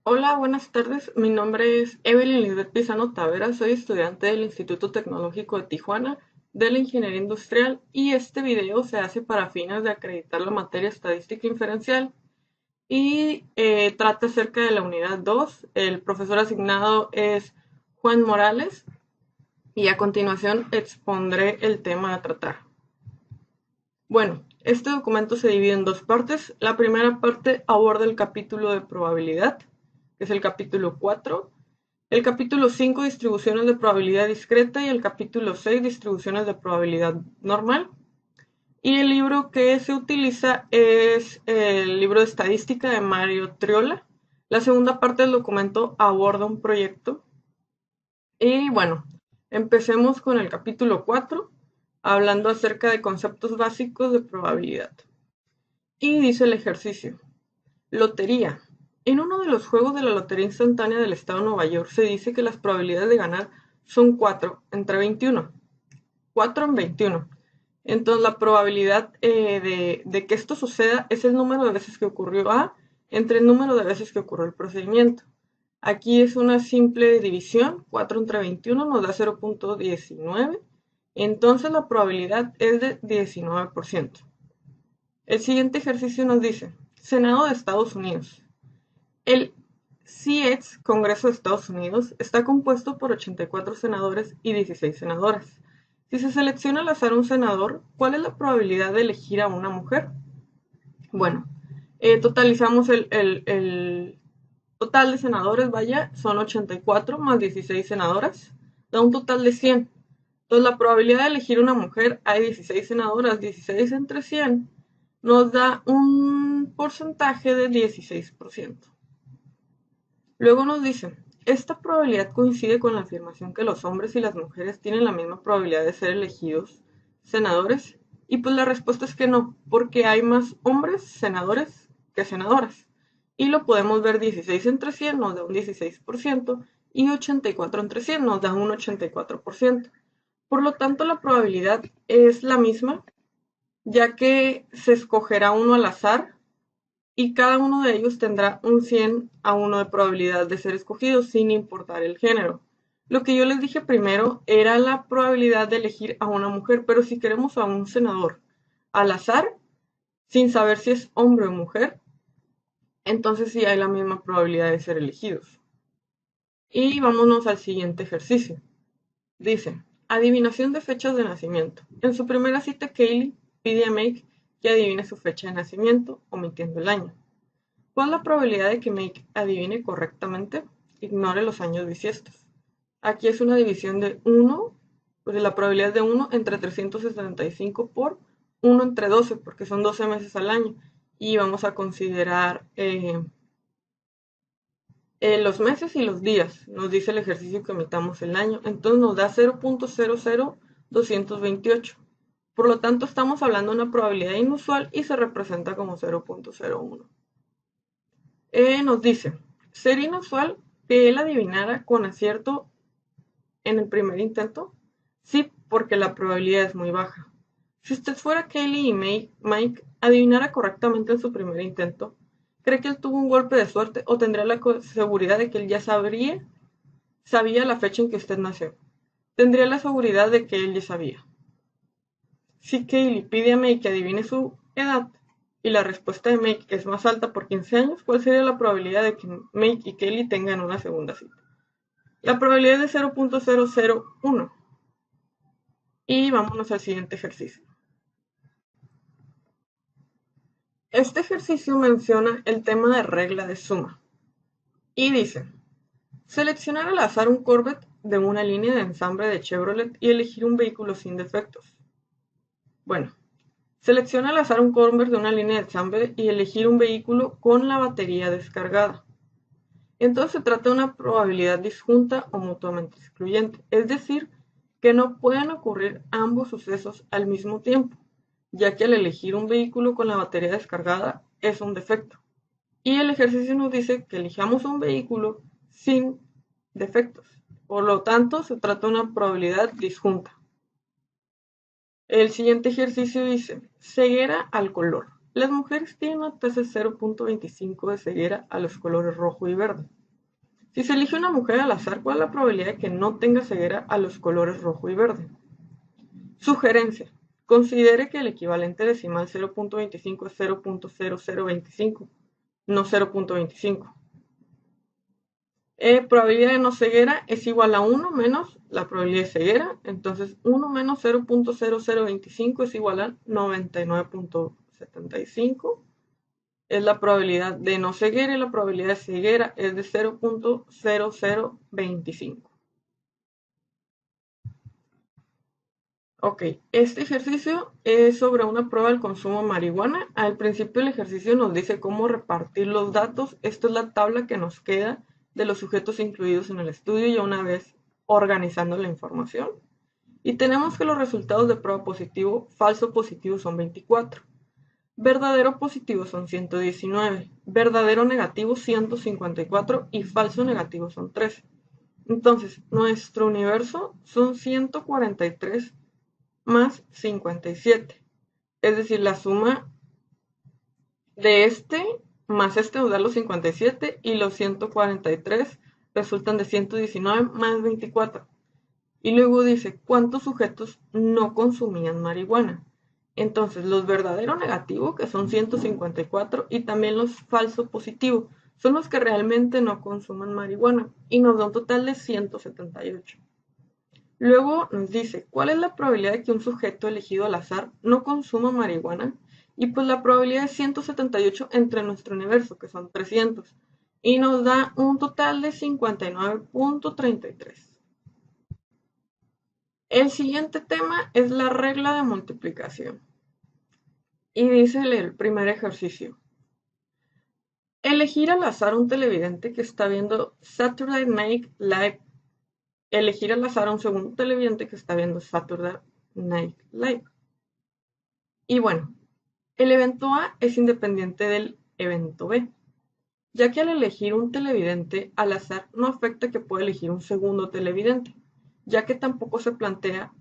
Hola, buenas tardes. Mi nombre es Evelyn Lisbeth Pizano Tavera. Soy estudiante del Instituto Tecnológico de Tijuana de la Ingeniería Industrial y este video se hace para fines de acreditar la materia estadística inferencial y trata acerca de la unidad 2. El profesor asignado es Juan Morales y a continuación expondré el tema a tratar. Bueno, este documento se divide en dos partes. La primera parte aborda el capítulo de probabilidad, que es el capítulo 4. El capítulo 5, distribuciones de probabilidad discreta, y el capítulo 6, distribuciones de probabilidad normal. Y el libro que se utiliza es el libro de estadística de Mario Triola. La segunda parte del documento aborda un proyecto. Y bueno, empecemos con el capítulo 4, hablando acerca de conceptos básicos de probabilidad. Y dice el ejercicio: lotería. En uno de los juegos de la lotería instantánea del estado de Nueva York se dice que las probabilidades de ganar son 4 entre 21. 4 en 21. Entonces la probabilidad de que esto suceda es el número de veces que ocurrió A entre el número de veces que ocurrió el procedimiento. Aquí es una simple división. 4 entre 21 nos da 0.19. Entonces la probabilidad es de 19%. El siguiente ejercicio nos dice: Senado de Estados Unidos. El CIEX, Congreso de Estados Unidos, está compuesto por 84 senadores y 16 senadoras. Si se selecciona al azar un senador, ¿cuál es la probabilidad de elegir a una mujer? Bueno, totalizamos el total de senadores, vaya, son 84 más 16 senadoras, da un total de 100. Entonces la probabilidad de elegir una mujer, hay 16 senadoras, 16 entre 100, nos da un porcentaje de 16%. Luego nos dice: esta probabilidad coincide con la afirmación que los hombres y las mujeres tienen la misma probabilidad de ser elegidos senadores. Y pues la respuesta es que no, porque hay más hombres senadores que senadoras. Y lo podemos ver: 16 entre 100 nos da un 16% y 84 entre 100 nos da un 84%. Por lo tanto, la probabilidad es la misma, ya que se escogerá uno al azar y cada uno de ellos tendrá un 100 a 1 de probabilidad de ser escogido sin importar el género. Lo que yo les dije primero era la probabilidad de elegir a una mujer, pero si queremos a un senador al azar, sin saber si es hombre o mujer, entonces sí hay la misma probabilidad de ser elegidos. Y vámonos al siguiente ejercicio. Dice: adivinación de fechas de nacimiento. En su primera cita, Kaylee pide a Meg que adivine su fecha de nacimiento, omitiendo el año. ¿Cuál es la probabilidad de que Meg adivine correctamente? Ignore los años bisiestos. Aquí es una división de 1, pues la probabilidad es de 1 entre 375 por 1 entre 12, porque son 12 meses al año. Y vamos a considerar los meses y los días. Nos dice el ejercicio que omitamos el año. Entonces nos da 0.00228. Por lo tanto, estamos hablando de una probabilidad inusual y se representa como 0.01. Nos dice: ¿sería inusual que él adivinara con acierto en el primer intento? Sí, porque la probabilidad es muy baja. Si usted fuera Kelly y Mike adivinara correctamente en su primer intento, ¿cree que él tuvo un golpe de suerte o tendría la seguridad de que él ya sabía la fecha en que usted nació? Tendría la seguridad de que él ya sabía. Si Kaylee pide a Meg que adivine su edad y la respuesta de Meg es más alta por 15 años, ¿cuál sería la probabilidad de que Meg y Kaylee tengan una segunda cita? La probabilidad es de 0.001. Y vámonos al siguiente ejercicio. Este ejercicio menciona el tema de regla de suma. Y dice: seleccionar al azar un Corvette de una línea de ensamble de Chevrolet y elegir un vehículo sin defectos. Bueno, selecciona al azar un Corvette de una línea de ensamble y elegir un vehículo con la batería descargada. Entonces se trata de una probabilidad disjunta o mutuamente excluyente, es decir, que no pueden ocurrir ambos sucesos al mismo tiempo, ya que al elegir un vehículo con la batería descargada es un defecto. Y el ejercicio nos dice que elijamos un vehículo sin defectos. Por lo tanto, se trata de una probabilidad disjunta. El siguiente ejercicio dice: ceguera al color. Las mujeres tienen una tasa de 0.25 de ceguera a los colores rojo y verde. Si se elige una mujer al azar, ¿cuál es la probabilidad de que no tenga ceguera a los colores rojo y verde? Sugerencia. Considere que el equivalente decimal 0.25 es 0.0025, no 0.25. Probabilidad de no ceguera es igual a 1 menos la probabilidad de ceguera. Entonces 1 menos 0.0025 es igual a 99.75. Es la probabilidad de no ceguera y la probabilidad de ceguera es de 0.0025. Ok, este ejercicio es sobre una prueba del consumo de marihuana. Al principio el ejercicio nos dice cómo repartir los datos. Esta es la tabla que nos queda de los sujetos incluidos en el estudio ya una vez organizando la información. Y tenemos que los resultados de prueba positivo, falso positivo son 24. Verdadero positivo son 119, verdadero negativo 154 y falso negativo son 13. Entonces, nuestro universo son 143 más 57. Es decir, la suma de este más este nos da los 57 y los 143 resultan de 119 más 24. Y luego dice, ¿cuántos sujetos no consumían marihuana? Entonces, los verdaderos negativos, que son 154, y también los falsos positivos, son los que realmente no consumen marihuana, y nos da un total de 178. Luego nos dice, ¿cuál es la probabilidad de que un sujeto elegido al azar no consuma marihuana? Y pues la probabilidad es 178 entre nuestro universo, que son 300, y nos da un total de 59.33. El siguiente tema es la regla de multiplicación. Y dice el primer ejercicio. Elegir al azar un televidente que está viendo Saturday Night Live. Elegir al azar un segundo televidente que está viendo Saturday Night Live. Y bueno, el evento A es independiente del evento B, ya que al elegir un televidente al azar no afecta que pueda elegir un segundo televidente, ya que tampoco se plantea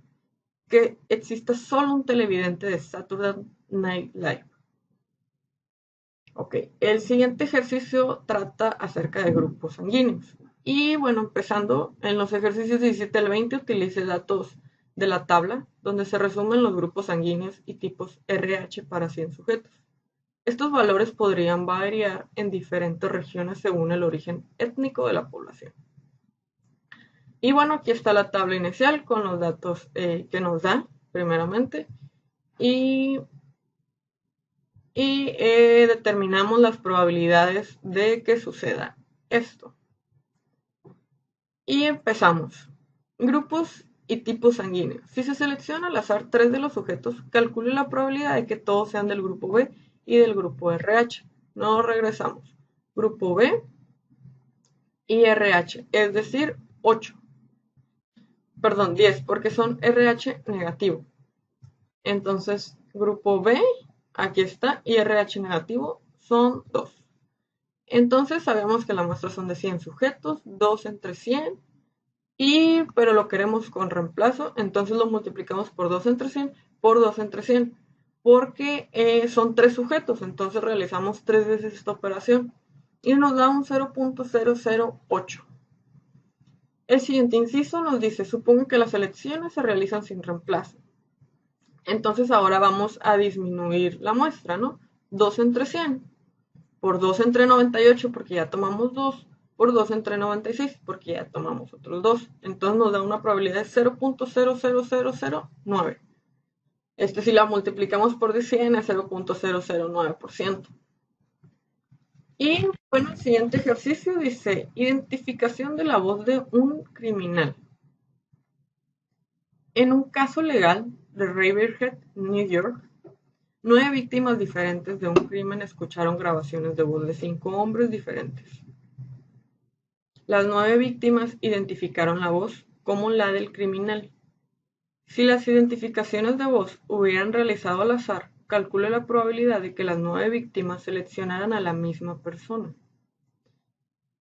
que exista solo un televidente de Saturday Night Live. Ok, el siguiente ejercicio trata acerca de grupos sanguíneos. Y bueno, empezando en los ejercicios 17 al 20, utilice datos de la tabla, donde se resumen los grupos sanguíneos y tipos RH para 100 sujetos. Estos valores podrían variar en diferentes regiones según el origen étnico de la población. Y bueno, aquí está la tabla inicial con los datos que nos da, primeramente. Y determinamos las probabilidades de que suceda esto. Y empezamos. Grupos y tipos sanguíneos. Si se selecciona al azar 3 de los sujetos, calcule la probabilidad de que todos sean del grupo B y del grupo RH. No regresamos. Grupo B y RH, es decir, 8. Perdón, 10, porque son RH negativo. Entonces, grupo B, aquí está, y RH negativo son 2. Entonces sabemos que la muestra son de 100 sujetos, 2 entre 100, pero lo queremos con reemplazo, entonces lo multiplicamos por 2 entre 100 por 2 entre 100, porque son 3 sujetos, entonces realizamos 3 veces esta operación y nos da un 0.008. El siguiente inciso nos dice, supongo que las elecciones se realizan sin reemplazo. Entonces ahora vamos a disminuir la muestra, ¿no? 2 entre 100 por 2 entre 98 porque ya tomamos 2, por 2 entre 96 porque ya tomamos otros 2. Entonces nos da una probabilidad de 0.00009. Si la multiplicamos por 100 es 0.009%. Y bueno, el siguiente ejercicio dice, identificación de la voz de un criminal. En un caso legal de Riverhead, New York, 9 víctimas diferentes de un crimen escucharon grabaciones de voz de 5 hombres diferentes. Las 9 víctimas identificaron la voz como la del criminal. Si las identificaciones de voz hubieran realizado al azar, calcule la probabilidad de que las 9 víctimas seleccionaran a la misma persona.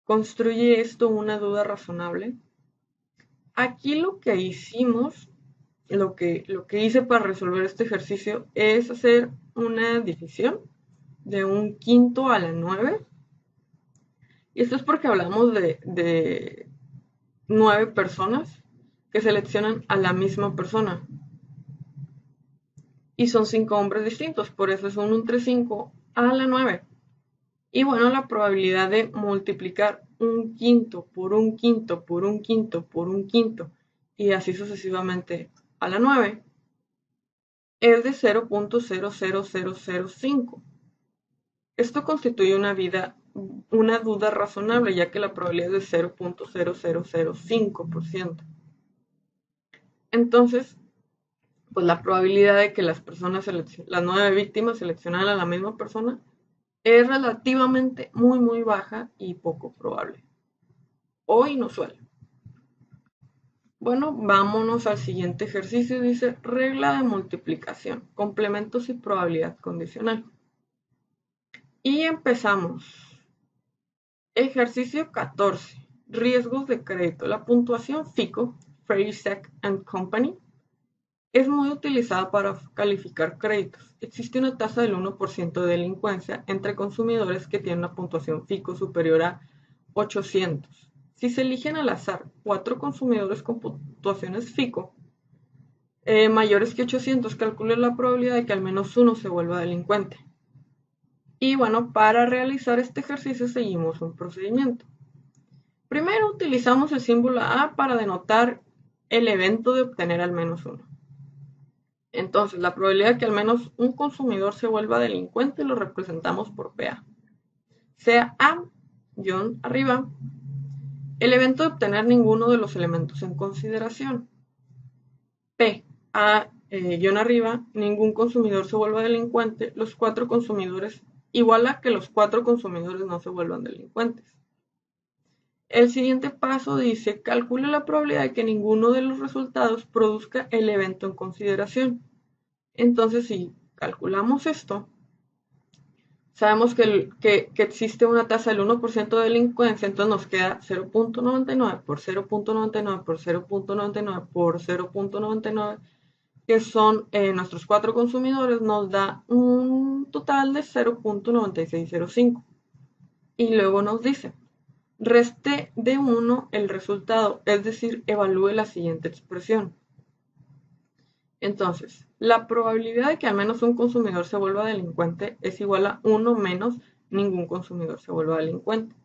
¿Construye esto una duda razonable? Aquí lo que hicimos, lo que hice para resolver este ejercicio es hacer una división de 1/5 a la 9. Y esto es porque hablamos de 9 personas que seleccionan a la misma persona. Y son 5 hombres distintos, por eso es 1 entre 5 a la 9. Y bueno, la probabilidad de multiplicar 1/5 por 1/5 por 1/5 por 1/5 y así sucesivamente a la 9 es de 0.00005. Esto constituye una duda razonable, ya que la probabilidad es de 0.0005%. Entonces, pues la probabilidad de que las 9 víctimas seleccionaran a la misma persona es relativamente muy baja y poco probable o inusual. Bueno, vámonos al siguiente ejercicio. Dice regla de multiplicación, complementos y probabilidad condicional. Y empezamos. Ejercicio 14. Riesgos de crédito. La puntuación FICO, Fair Isaac and Company, es muy utilizada para calificar créditos. Existe una tasa del 1% de delincuencia entre consumidores que tienen una puntuación FICO superior a 800. Si se eligen al azar 4 consumidores con puntuaciones FICO mayores que 800, calcule la probabilidad de que al menos uno se vuelva delincuente. Y bueno, para realizar este ejercicio seguimos un procedimiento. Primero utilizamos el símbolo A para denotar el evento de obtener al menos uno. Entonces, la probabilidad de que al menos un consumidor se vuelva delincuente lo representamos por PA. Sea A, guión arriba, el evento de obtener ninguno de los elementos en consideración. P, A, guión arriba, ningún consumidor se vuelva delincuente, los 4 consumidores, igual a que los 4 consumidores no se vuelvan delincuentes. El siguiente paso dice, calcule la probabilidad de que ninguno de los resultados produzca el evento en consideración. Entonces, si calculamos esto, sabemos que existe una tasa del 1% de delincuencia, entonces nos queda 0.99 por 0.99 por 0.99 por 0.99, que son nuestros 4 consumidores, nos da un total de 0.9605. Y luego nos dice, reste de 1 el resultado, es decir, evalúe la siguiente expresión. Entonces, la probabilidad de que al menos un consumidor se vuelva delincuente es igual a 1 menos ningún consumidor se vuelva delincuente.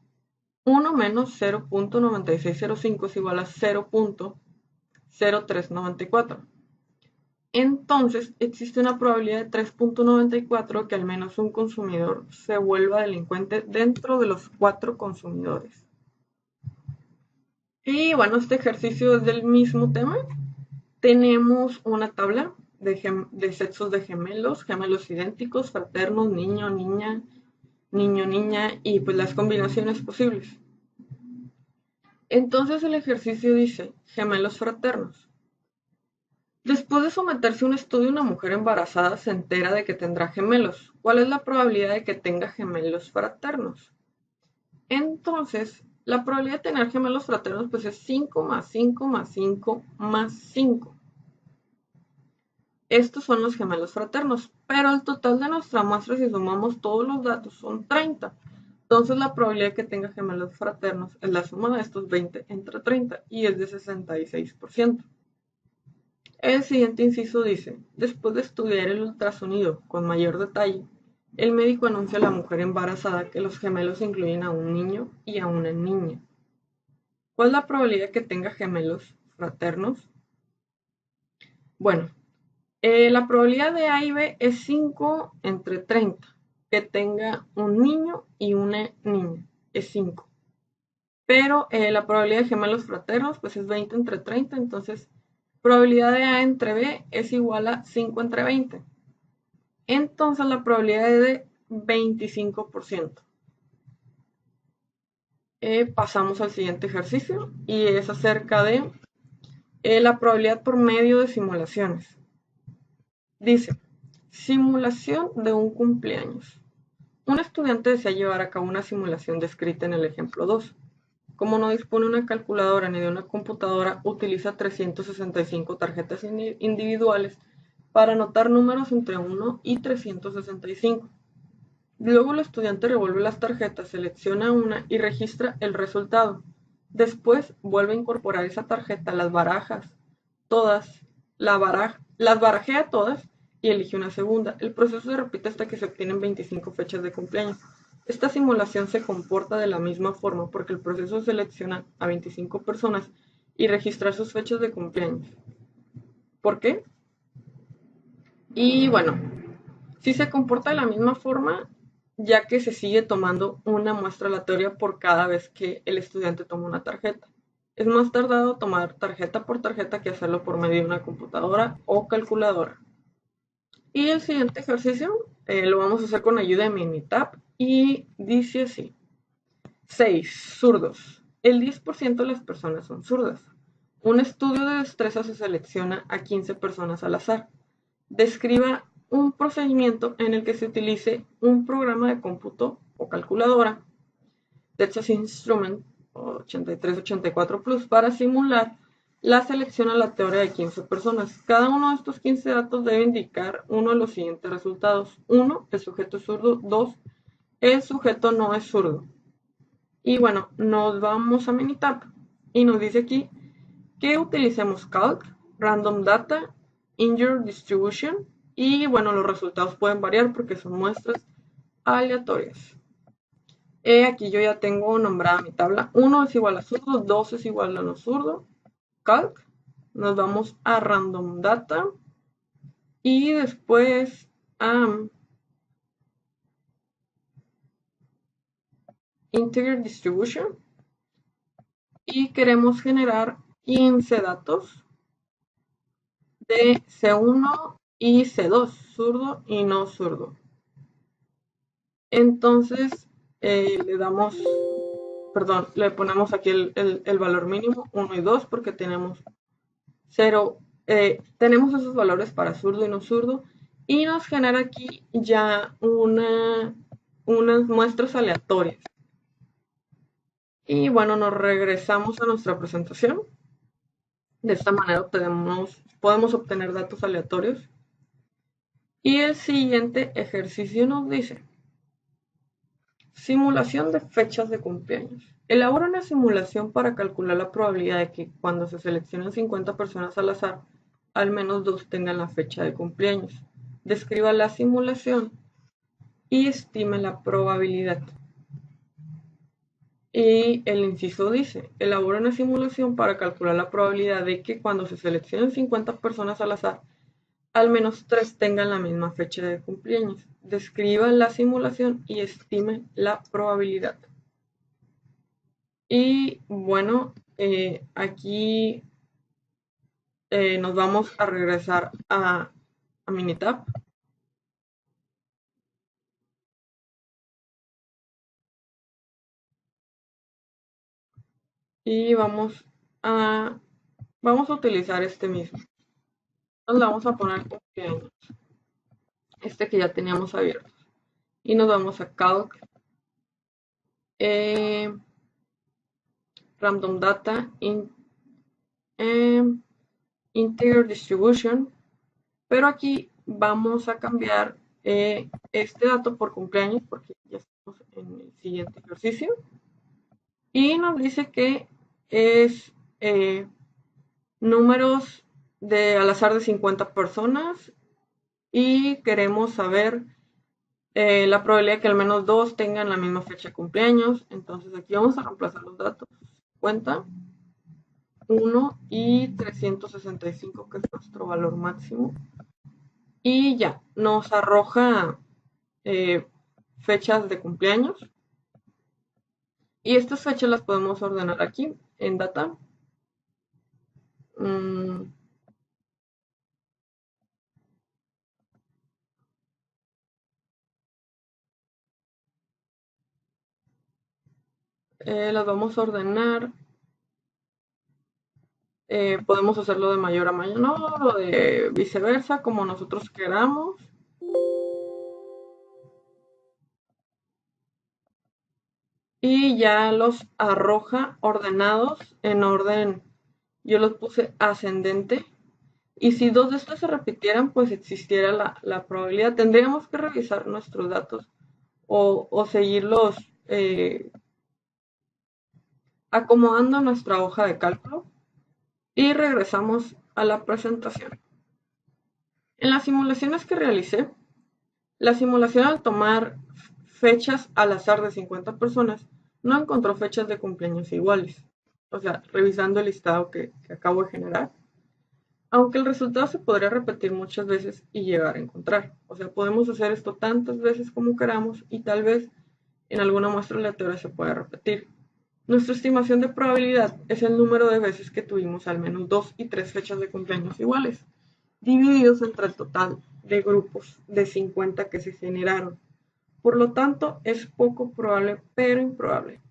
1 menos 0.9605 es igual a 0.0394. Entonces, existe una probabilidad de 3.94 que al menos un consumidor se vuelva delincuente dentro de los 4 consumidores. Y bueno, este ejercicio es del mismo tema. Tenemos una tabla de sexos de gemelos idénticos, fraternos, niño, niña, y pues las combinaciones posibles. Entonces el ejercicio dice, gemelos fraternos. Después de someterse a un estudio, una mujer embarazada se entera de que tendrá gemelos. ¿Cuál es la probabilidad de que tenga gemelos fraternos? Entonces, la probabilidad de tener gemelos fraternos pues es 5 más 5 más 5 más 5. Estos son los gemelos fraternos, pero el total de nuestra muestra, si sumamos todos los datos, son 30. Entonces la probabilidad de que tenga gemelos fraternos es la suma de estos 20 entre 30 y es de 66%. El siguiente inciso dice, después de estudiar el ultrasonido con mayor detalle, el médico anuncia a la mujer embarazada que los gemelos incluyen a un niño y a una niña. ¿Cuál es la probabilidad de que tenga gemelos fraternos? Bueno, la probabilidad de A y B es 5 entre 30, que tenga un niño y una niña, es 5. Pero la probabilidad de gemelos fraternos pues es 20 entre 30, entonces probabilidad de A entre B es igual a 5 entre 20. Entonces la probabilidad es de 25%. Pasamos al siguiente ejercicio y es acerca de la probabilidad por medio de simulaciones. Dice, simulación de un cumpleaños. Un estudiante desea llevar a cabo una simulación descrita en el ejemplo 2. Como no dispone de una calculadora ni de una computadora, utiliza 365 tarjetas individuales para anotar números entre 1 y 365. Luego el estudiante revuelve las tarjetas, selecciona una y registra el resultado. Después vuelve a incorporar esa tarjeta a las barajas, todas, las barajea todas y elige una segunda. El proceso se repite hasta que se obtienen 25 fechas de cumpleaños. Esta simulación se comporta de la misma forma porque el proceso selecciona a 25 personas y registrar sus fechas de cumpleaños. ¿Por qué? Y bueno, sí se comporta de la misma forma, ya que se sigue tomando una muestra aleatoria por cada vez que el estudiante toma una tarjeta. Es más tardado tomar tarjeta por tarjeta que hacerlo por medio de una computadora o calculadora. Y el siguiente ejercicio lo vamos a hacer con ayuda de Minitab y dice así. 6. Zurdos. El 10% de las personas son zurdas. Un estudio de destreza se selecciona a 15 personas al azar. Describa un procedimiento en el que se utilice un programa de cómputo o calculadora, Texas Instrument 8384 Plus, para simular la selección aleatoria de 15 personas. Cada uno de estos 15 datos debe indicar uno de los siguientes resultados. 1. El sujeto es zurdo. 2. El sujeto no es zurdo. Y bueno, nos vamos a Minitab y nos dice aquí que utilicemos calc, random data, integer distribution y bueno, los resultados pueden variar porque son muestras aleatorias. Aquí yo ya tengo nombrada mi tabla. 1 es igual a zurdo, 2 es igual a no zurdo. Calc, nos vamos a random data y después a integer distribution y queremos generar 15 datos de C1 y C2, zurdo y no zurdo. Entonces le ponemos aquí el valor mínimo 1 y 2 porque tenemos 0, tenemos esos valores para zurdo y no zurdo y nos genera aquí ya unas muestras aleatorias. Y bueno, nos regresamos a nuestra presentación. De esta manera podemos obtener datos aleatorios. Y el siguiente ejercicio nos dice: simulación de fechas de cumpleaños. Elabora una simulación para calcular la probabilidad de que cuando se seleccionen 50 personas al azar, al menos 2 tengan la fecha de cumpleaños. Describa la simulación y estime la probabilidad. Y el inciso dice: elabora una simulación para calcular la probabilidad de que cuando se seleccionen 50 personas al azar, al menos 3 tengan la misma fecha de cumpleaños. Describa la simulación y estime la probabilidad. Y bueno, aquí nos vamos a regresar a Minitab. Y vamos a utilizar este mismo. Nos vamos a poner cumpleaños, este que ya teníamos abierto. Y nos vamos a Calc, Random Data, Integer Distribution, pero aquí vamos a cambiar este dato por cumpleaños porque ya estamos en el siguiente ejercicio. Y nos dice que es números al azar de 50 personas y queremos saber la probabilidad de que al menos 2 tengan la misma fecha de cumpleaños. Entonces aquí vamos a reemplazar los datos. 50, 1 y 365, que es nuestro valor máximo. Y ya, nos arroja fechas de cumpleaños. Y estas fechas las podemos ordenar aquí en data. Las vamos a ordenar. Podemos hacerlo de mayor a menor o de viceversa, como nosotros queramos. Y ya los arroja ordenados en orden. Yo los puse ascendente. Y si 2 de estos se repitieran, pues existiera la probabilidad. Tendríamos que revisar nuestros datos o seguirlos acomodando nuestra hoja de cálculo y regresamos a la presentación. En las simulaciones que realicé, la simulación al tomar fechas al azar de 50 personas no encontró fechas de cumpleaños iguales. O sea, revisando el listado que acabo de generar, aunque el resultado se podría repetir muchas veces y llegar a encontrar. O sea, podemos hacer esto tantas veces como queramos y tal vez en alguna muestra aleatoria se pueda repetir. Nuestra estimación de probabilidad es el número de veces que tuvimos al menos 2 y 3 fechas de cumpleaños iguales, divididos entre el total de grupos de 50 que se generaron. Por lo tanto, es poco probable, pero improbable.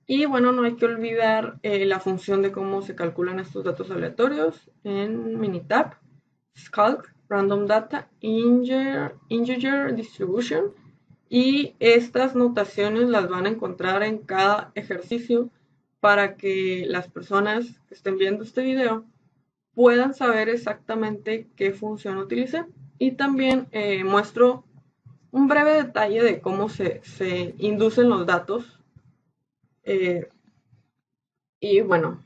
Y bueno, no hay que olvidar la función de cómo se calculan estos datos aleatorios en Minitab, Scalc, Random Data, Integer Distribution. Y estas notaciones las van a encontrar en cada ejercicio para que las personas que estén viendo este video puedan saber exactamente qué función utilicé. Y también muestro un breve detalle de cómo se inducen los datos. Y bueno,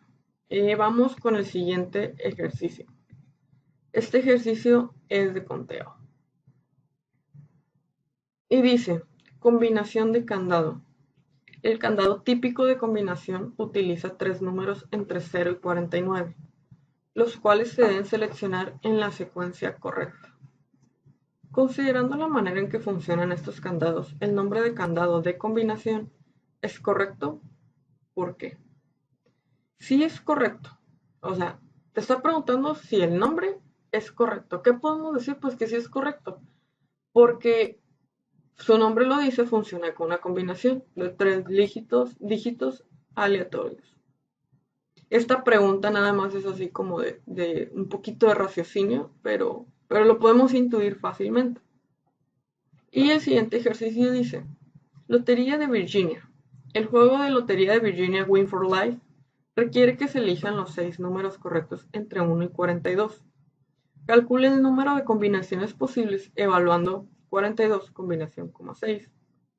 vamos con el siguiente ejercicio. Este ejercicio es de conteo. Y dice, combinación de candado. El candado típico de combinación utiliza 3 números entre 0 y 49, los cuales se deben seleccionar en la secuencia correcta. Considerando la manera en que funcionan estos candados, el nombre de candado de combinación es correcto. ¿Por qué? Sí es correcto. O sea, te está preguntando si el nombre es correcto. ¿Qué podemos decir? Pues que sí es correcto. Porque su nombre lo dice, funciona con una combinación de 3 dígitos aleatorios. Esta pregunta nada más es así como de un poquito de raciocinio, pero lo podemos intuir fácilmente. Y el siguiente ejercicio dice, Lotería de Virginia. El juego de Lotería de Virginia Win for Life requiere que se elijan los 6 números correctos entre 1 y 42. Calcule el número de combinaciones posibles evaluando 42 combinación, 6,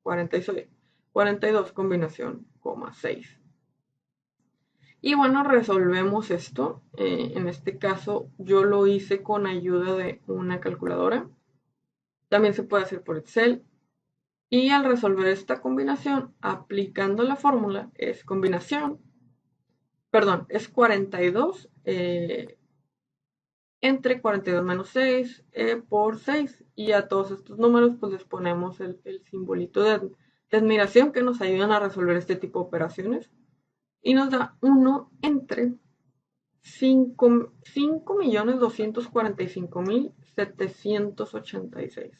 46, 42 combinación, 6. Y bueno, resolvemos esto. En este caso yo lo hice con ayuda de una calculadora. También se puede hacer por Excel. Y al resolver esta combinación, aplicando la fórmula, es 42 entre 42 menos 6 por 6. Y a todos estos números pues les ponemos el simbolito de admiración que nos ayudan a resolver este tipo de operaciones. Y nos da 1 entre 5.245.786.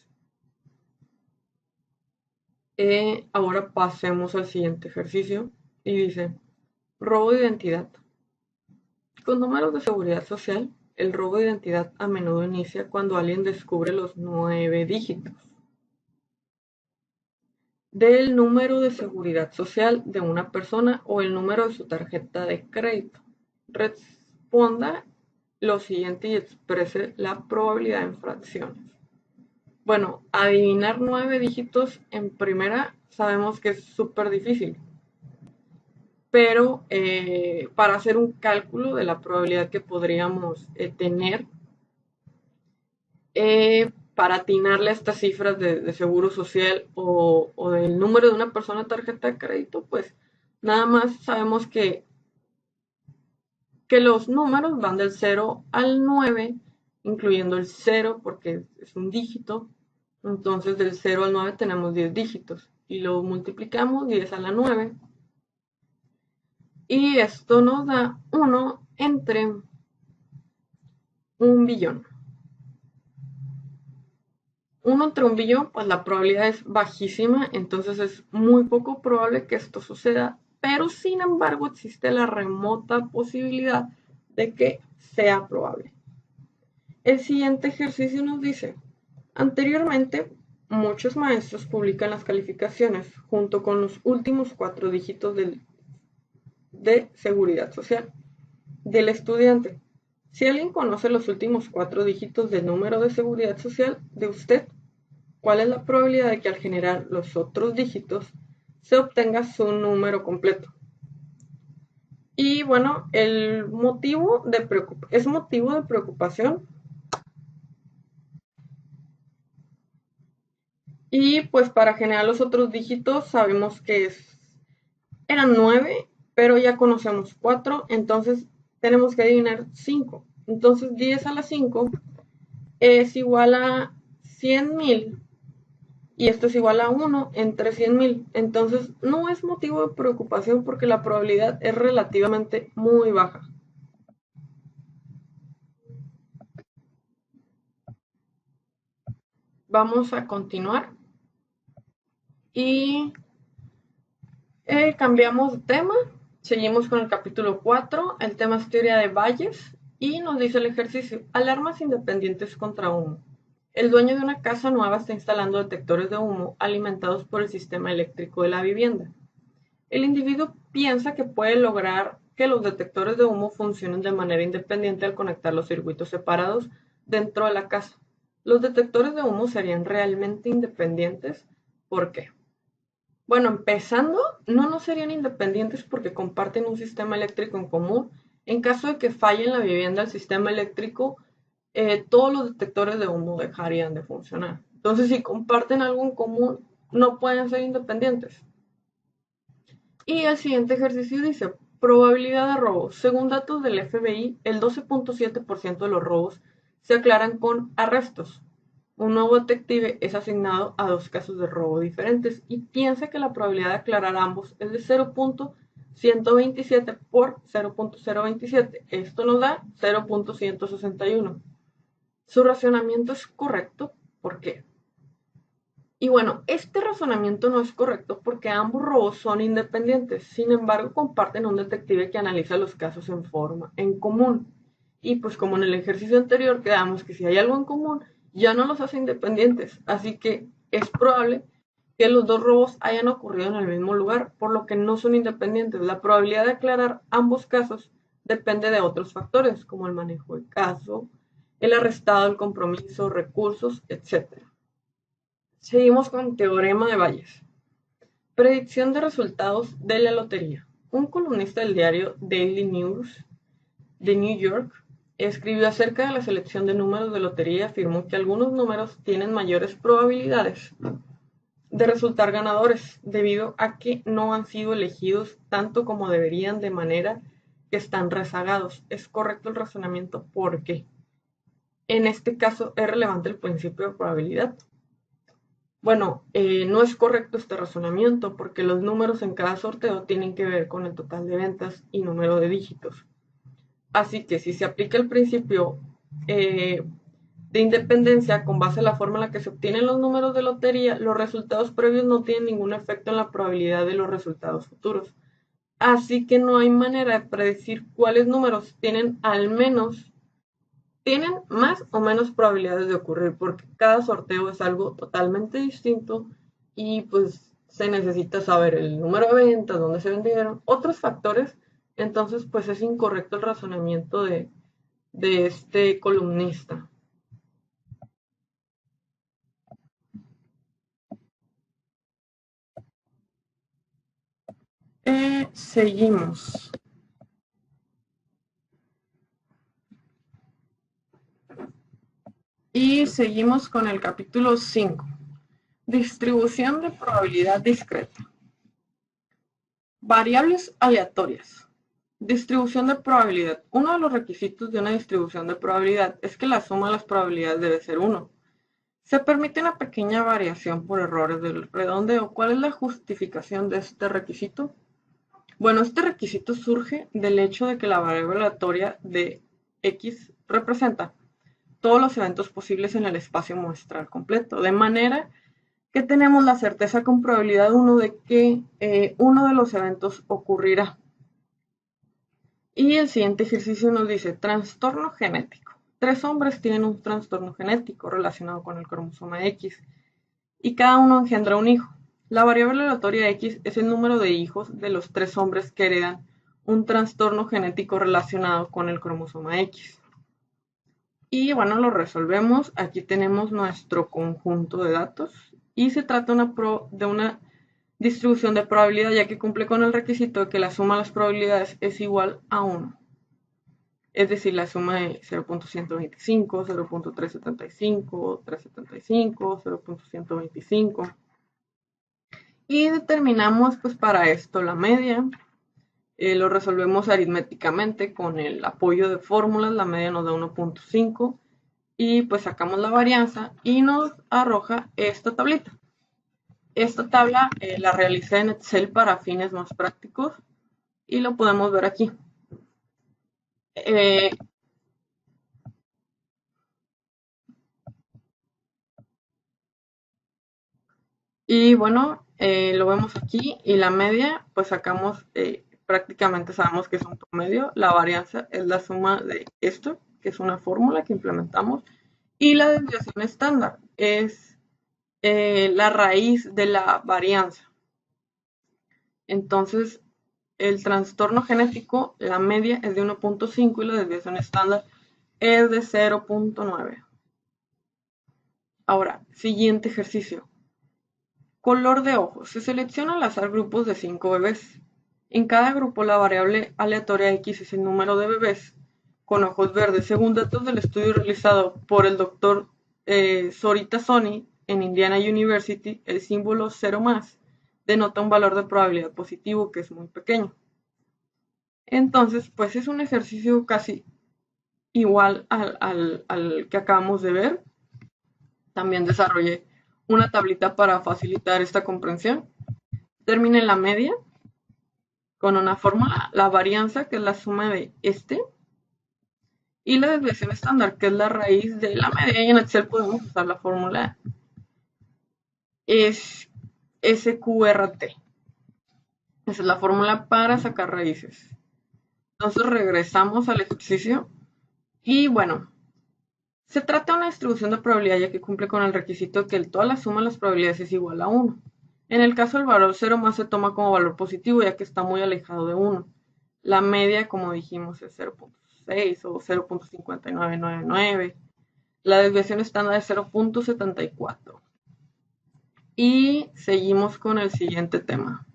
Ahora pasemos al siguiente ejercicio y dice, robo de identidad. Con números de seguridad social, el robo de identidad a menudo inicia cuando alguien descubre los 9 dígitos del número de seguridad social de una persona o el número de su tarjeta de crédito. Responda lo siguiente y exprese la probabilidad en fracciones. Bueno, adivinar 9 dígitos en primera sabemos que es súper difícil, pero para hacer un cálculo de la probabilidad que podríamos tener para atinarle a estas cifras de seguro social o del número de una persona de tarjeta de crédito, pues nada más sabemos que los números van del 0 al 9, incluyendo el 0 porque es un dígito. Entonces del 0 al 9 tenemos 10 dígitos y lo multiplicamos 10 a la 9. Y esto nos da 1 entre 1.000.000.000. 1 entre 1.000.000.000, pues la probabilidad es bajísima, entonces es muy poco probable que esto suceda, pero sin embargo existe la remota posibilidad de que sea probable. El siguiente ejercicio nos dice, anteriormente, muchos maestros publican las calificaciones junto con los últimos 4 dígitos de seguridad social del estudiante. Si alguien conoce los últimos 4 dígitos del número de seguridad social de usted, ¿Cuál es la probabilidad de que al generar los otros dígitos se obtenga su número completo? Y bueno, es motivo de preocupación. Y pues para generar los otros dígitos sabemos que eran 9, pero ya conocemos 4, entonces tenemos que adivinar 5. Entonces 10 a la 5 es igual a 100.000 y esto es igual a 1 entre 100.000. Entonces no es motivo de preocupación porque la probabilidad es relativamente muy baja. Vamos a continuar y cambiamos de tema. Seguimos con el capítulo 4. El tema es teoría de Bayes y nos dice el ejercicio: alarmas independientes contra humo. El dueño de una casa nueva está instalando detectores de humo alimentados por el sistema eléctrico de la vivienda. El individuo piensa que puede lograr que los detectores de humo funcionen de manera independiente al conectar los circuitos separados dentro de la casa. ¿Los detectores de humo serían realmente independientes? ¿Por qué? Bueno, empezando, no serían independientes porque comparten un sistema eléctrico en común. En caso de que falle en la vivienda el sistema eléctrico, todos los detectores de humo dejarían de funcionar. Entonces, si comparten algo en común, no pueden ser independientes. Y el siguiente ejercicio dice: probabilidad de robo. Según datos del FBI, el 12.7% de los robos se aclaran con arrestos. Un nuevo detective es asignado a 2 casos de robo diferentes y piensa que la probabilidad de aclarar ambos es de 0.127 por 0.027. Esto nos da 0.161. Su razonamiento es correcto. ¿Por qué? Y bueno, este razonamiento no es correcto porque ambos robos son independientes. Sin embargo, comparten un detective que analiza los casos en común. Y pues como en el ejercicio anterior quedamos que si hay algo en común, ya no los hace independientes. Así que es probable que los 2 robos hayan ocurrido en el mismo lugar, por lo que no son independientes. La probabilidad de aclarar ambos casos depende de otros factores, como el manejo del caso, el arrestado, el compromiso, recursos, etc. Seguimos con teorema de Bayes. Predicción de resultados de la lotería. Un columnista del diario Daily News de New York escribió acerca de la selección de números de lotería y afirmó que algunos números tienen mayores probabilidades de resultar ganadores debido a que no han sido elegidos tanto como deberían, de manera que están rezagados. Es correcto el razonamiento porque en este caso es relevante el principio de probabilidad. Bueno, no es correcto este razonamiento porque los números en cada sorteo tienen que ver con el total de ventas y número de dígitos. Así que si se aplica el principio de independencia con base en la forma en la que se obtienen los números de lotería, los resultados previos no tienen ningún efecto en la probabilidad de los resultados futuros. Así que no hay manera de predecir cuáles números tienen más o menos probabilidades de ocurrir, porque cada sorteo es algo totalmente distinto y pues se necesita saber el número de ventas, dónde se vendieron, otros factores. Entonces pues es incorrecto el razonamiento de este columnista. Seguimos. Y seguimos con el capítulo 5. Distribución de probabilidad discreta. Variables aleatorias. Distribución de probabilidad. Uno de los requisitos de una distribución de probabilidad es que la suma de las probabilidades debe ser 1. Se permite una pequeña variación por errores del redondeo. ¿Cuál es la justificación de este requisito? Bueno, este requisito surge del hecho de que la variable aleatoria de X representa todos los eventos posibles en el espacio muestral completo, de manera que tenemos la certeza con probabilidad 1 de que uno de los eventos ocurrirá. Y el siguiente ejercicio nos dice: trastorno genético. 3 hombres tienen un trastorno genético relacionado con el cromosoma X y cada uno engendra un hijo. La variable aleatoria X es el número de hijos de los 3 hombres que heredan un trastorno genético relacionado con el cromosoma X. Y bueno, lo resolvemos. Aquí tenemos nuestro conjunto de datos y se trata de una distribución de probabilidad, ya que cumple con el requisito de que la suma de las probabilidades es igual a 1. Es decir, la suma de 0.125, 0.375, 375, 0.125. Y determinamos pues para esto la media. Lo resolvemos aritméticamente con el apoyo de fórmulas. La media nos da 1.5 y pues sacamos la varianza y nos arroja esta tablita. Esta tabla la realicé en Excel para fines más prácticos y lo podemos ver aquí. Y bueno, lo vemos aquí y la media, pues sacamos, prácticamente sabemos que es un promedio. La varianza es la suma de esto, que es una fórmula que implementamos. Y la desviación estándar es la raíz de la varianza. Entonces, el trastorno genético, la media es de 1.5 y la desviación estándar es de 0.9. Ahora, siguiente ejercicio. Color de ojos. Se selecciona al azar grupos de 5 bebés. En cada grupo la variable aleatoria X es el número de bebés con ojos verdes. Según datos del estudio realizado por el doctor Sorita Soni en Indiana University, el símbolo 0 más denota un valor de probabilidad positivo que es muy pequeño. Entonces, pues es un ejercicio casi igual al que acabamos de ver. También desarrollé una tablita para facilitar esta comprensión. Termine la media con una fórmula, la varianza, que es la suma de este, y la desviación estándar, que es la raíz de la media. Y en Excel podemos usar la fórmula es SQRT. Esa es la fórmula para sacar raíces. Entonces regresamos al ejercicio y bueno, se trata de una distribución de probabilidad ya que cumple con el requisito que toda la suma de las probabilidades es igual a 1. En el caso del valor 0 más se toma como valor positivo ya que está muy alejado de 1. La media, como dijimos, es 0.6 o 0.5999. La desviación estándar es 0.74. Y seguimos con el siguiente tema.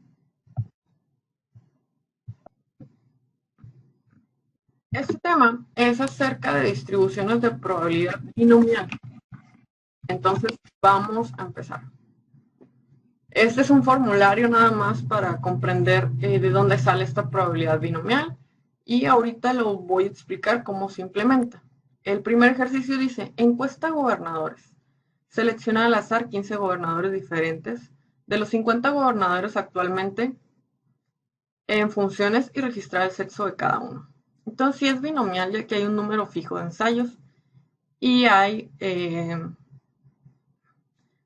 Este tema es acerca de distribuciones de probabilidad binomial. Entonces, vamos a empezar. Este es un formulario nada más para comprender de dónde sale esta probabilidad binomial y ahorita lo voy a explicar cómo se implementa. El primer ejercicio dice, encuesta gobernadores. Selecciona al azar 15 gobernadores diferentes. De los 50 gobernadores actualmente en funciones y registrar el sexo de cada uno. Entonces, si es binomial, ya que hay un número fijo de ensayos y hay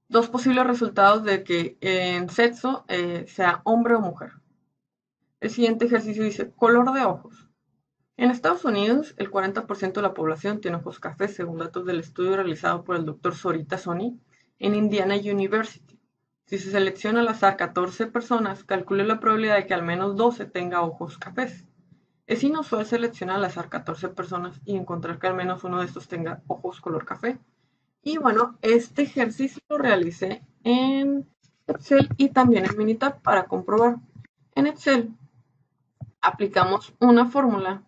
dos posibles resultados de que en sexo sea hombre o mujer. El siguiente ejercicio dice color de ojos. En Estados Unidos, el 40% de la población tiene ojos cafés, según datos del estudio realizado por el Dr. Sorita Soni en Indiana University. Si se selecciona al azar 14 personas, calcule la probabilidad de que al menos 12 tenga ojos cafés. Es inusual seleccionar al azar 14 personas y encontrar que al menos uno de estos tenga ojos color café. Y bueno, este ejercicio lo realicé en Excel y también en Minitab para comprobar. En Excel aplicamos una fórmula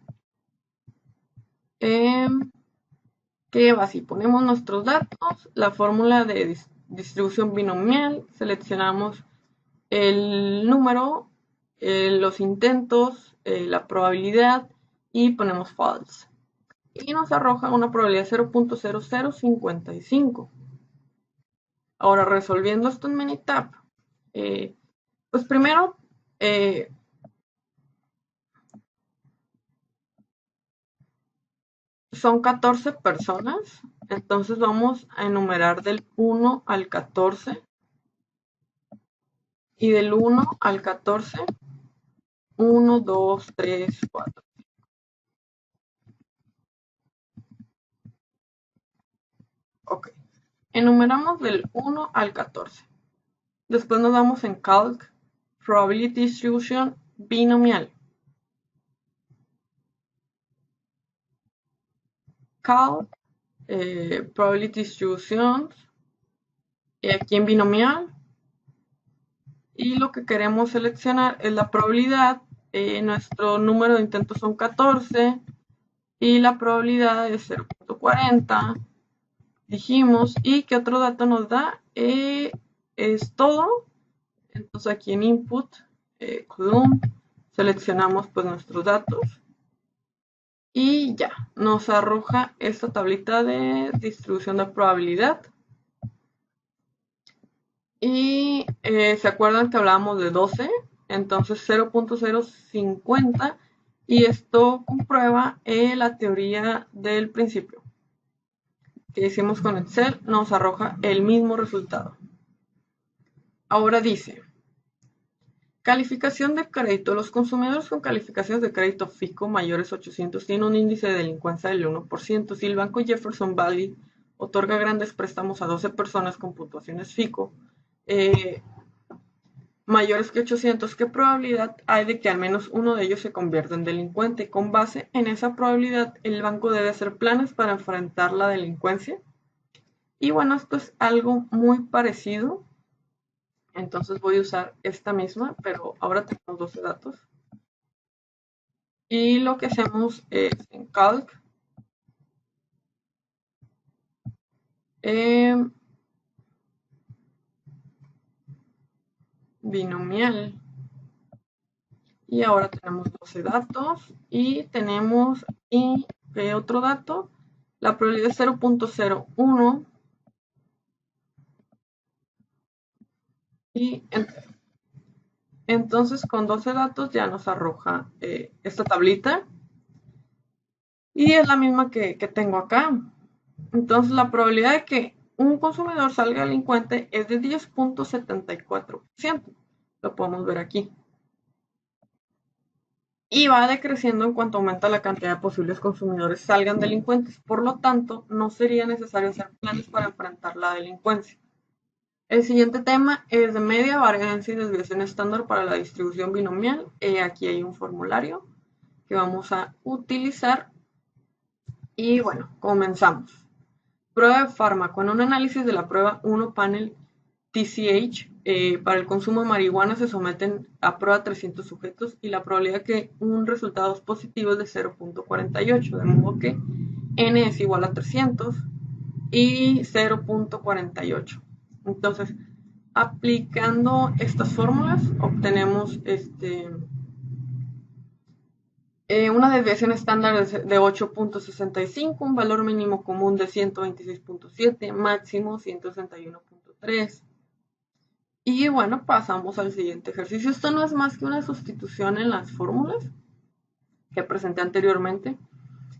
que va así. Ponemos nuestros datos, la fórmula de distribución binomial, seleccionamos el número, los intentos, la probabilidad y ponemos false. Y nos arroja una probabilidad de 0.0055. Ahora, resolviendo esto en Minitab, pues primero son 14 personas, entonces vamos a enumerar del 1 al 14 y del 1 al 14, 1, 2, 3, 4. Ok, enumeramos del 1 al 14. Después nos vamos en Calc, Probability Distribution Binomial. Calc Probability Distributions, aquí en binomial. Y lo que queremos seleccionar es la probabilidad. Nuestro número de intentos son 14 y la probabilidad es 0.40. Dijimos, y qué otro dato nos da, es todo. Entonces aquí en input, column, seleccionamos pues nuestros datos y ya nos arroja esta tablita de distribución de probabilidad. Y se acuerdan que hablábamos de 12, entonces 0.050, y esto comprueba la teoría del principio que hicimos con Excel, nos arroja el mismo resultado. Ahora dice, calificación de crédito. Los consumidores con calificaciones de crédito FICO mayores a 800 tienen un índice de delincuencia del 1%. Si el banco Jefferson Valley otorga grandes préstamos a 12 personas con puntuaciones FICO mayores que 800, ¿qué probabilidad hay de que al menos uno de ellos se convierta en delincuente? Con base en esa probabilidad, el banco debe hacer planes para enfrentar la delincuencia. Y bueno, esto es algo muy parecido. Entonces voy a usar esta misma, pero ahora tenemos 12 datos. Y lo que hacemos es en Calc, binomial. Y ahora tenemos 12 datos y tenemos otro dato, la probabilidad es 0.01 y entonces con 12 datos ya nos arroja esta tablita y es la misma que tengo acá. Entonces la probabilidad de que un consumidor salga delincuente es de 10.74%. Lo podemos ver aquí. Y va decreciendo en cuanto aumenta la cantidad de posibles consumidores salgan delincuentes. Por lo tanto, no sería necesario hacer planes para enfrentar la delincuencia. El siguiente tema es de media, variancia y desviación estándar para la distribución binomial. Aquí hay un formulario que vamos a utilizar. Y bueno, comenzamos. Prueba de fármaco. En un análisis de la prueba 1 panel TCH, para el consumo de marihuana se someten a prueba 300 sujetos y la probabilidad que un resultado positivo es de 0.48, de modo que n es igual a 300 y 0.48. Entonces, aplicando estas fórmulas, obtenemos una desviación estándar de 8.65, un valor mínimo común de 126.7, máximo 161.3. Y bueno, pasamos al siguiente ejercicio. Esto no es más que una sustitución en las fórmulas que presenté anteriormente.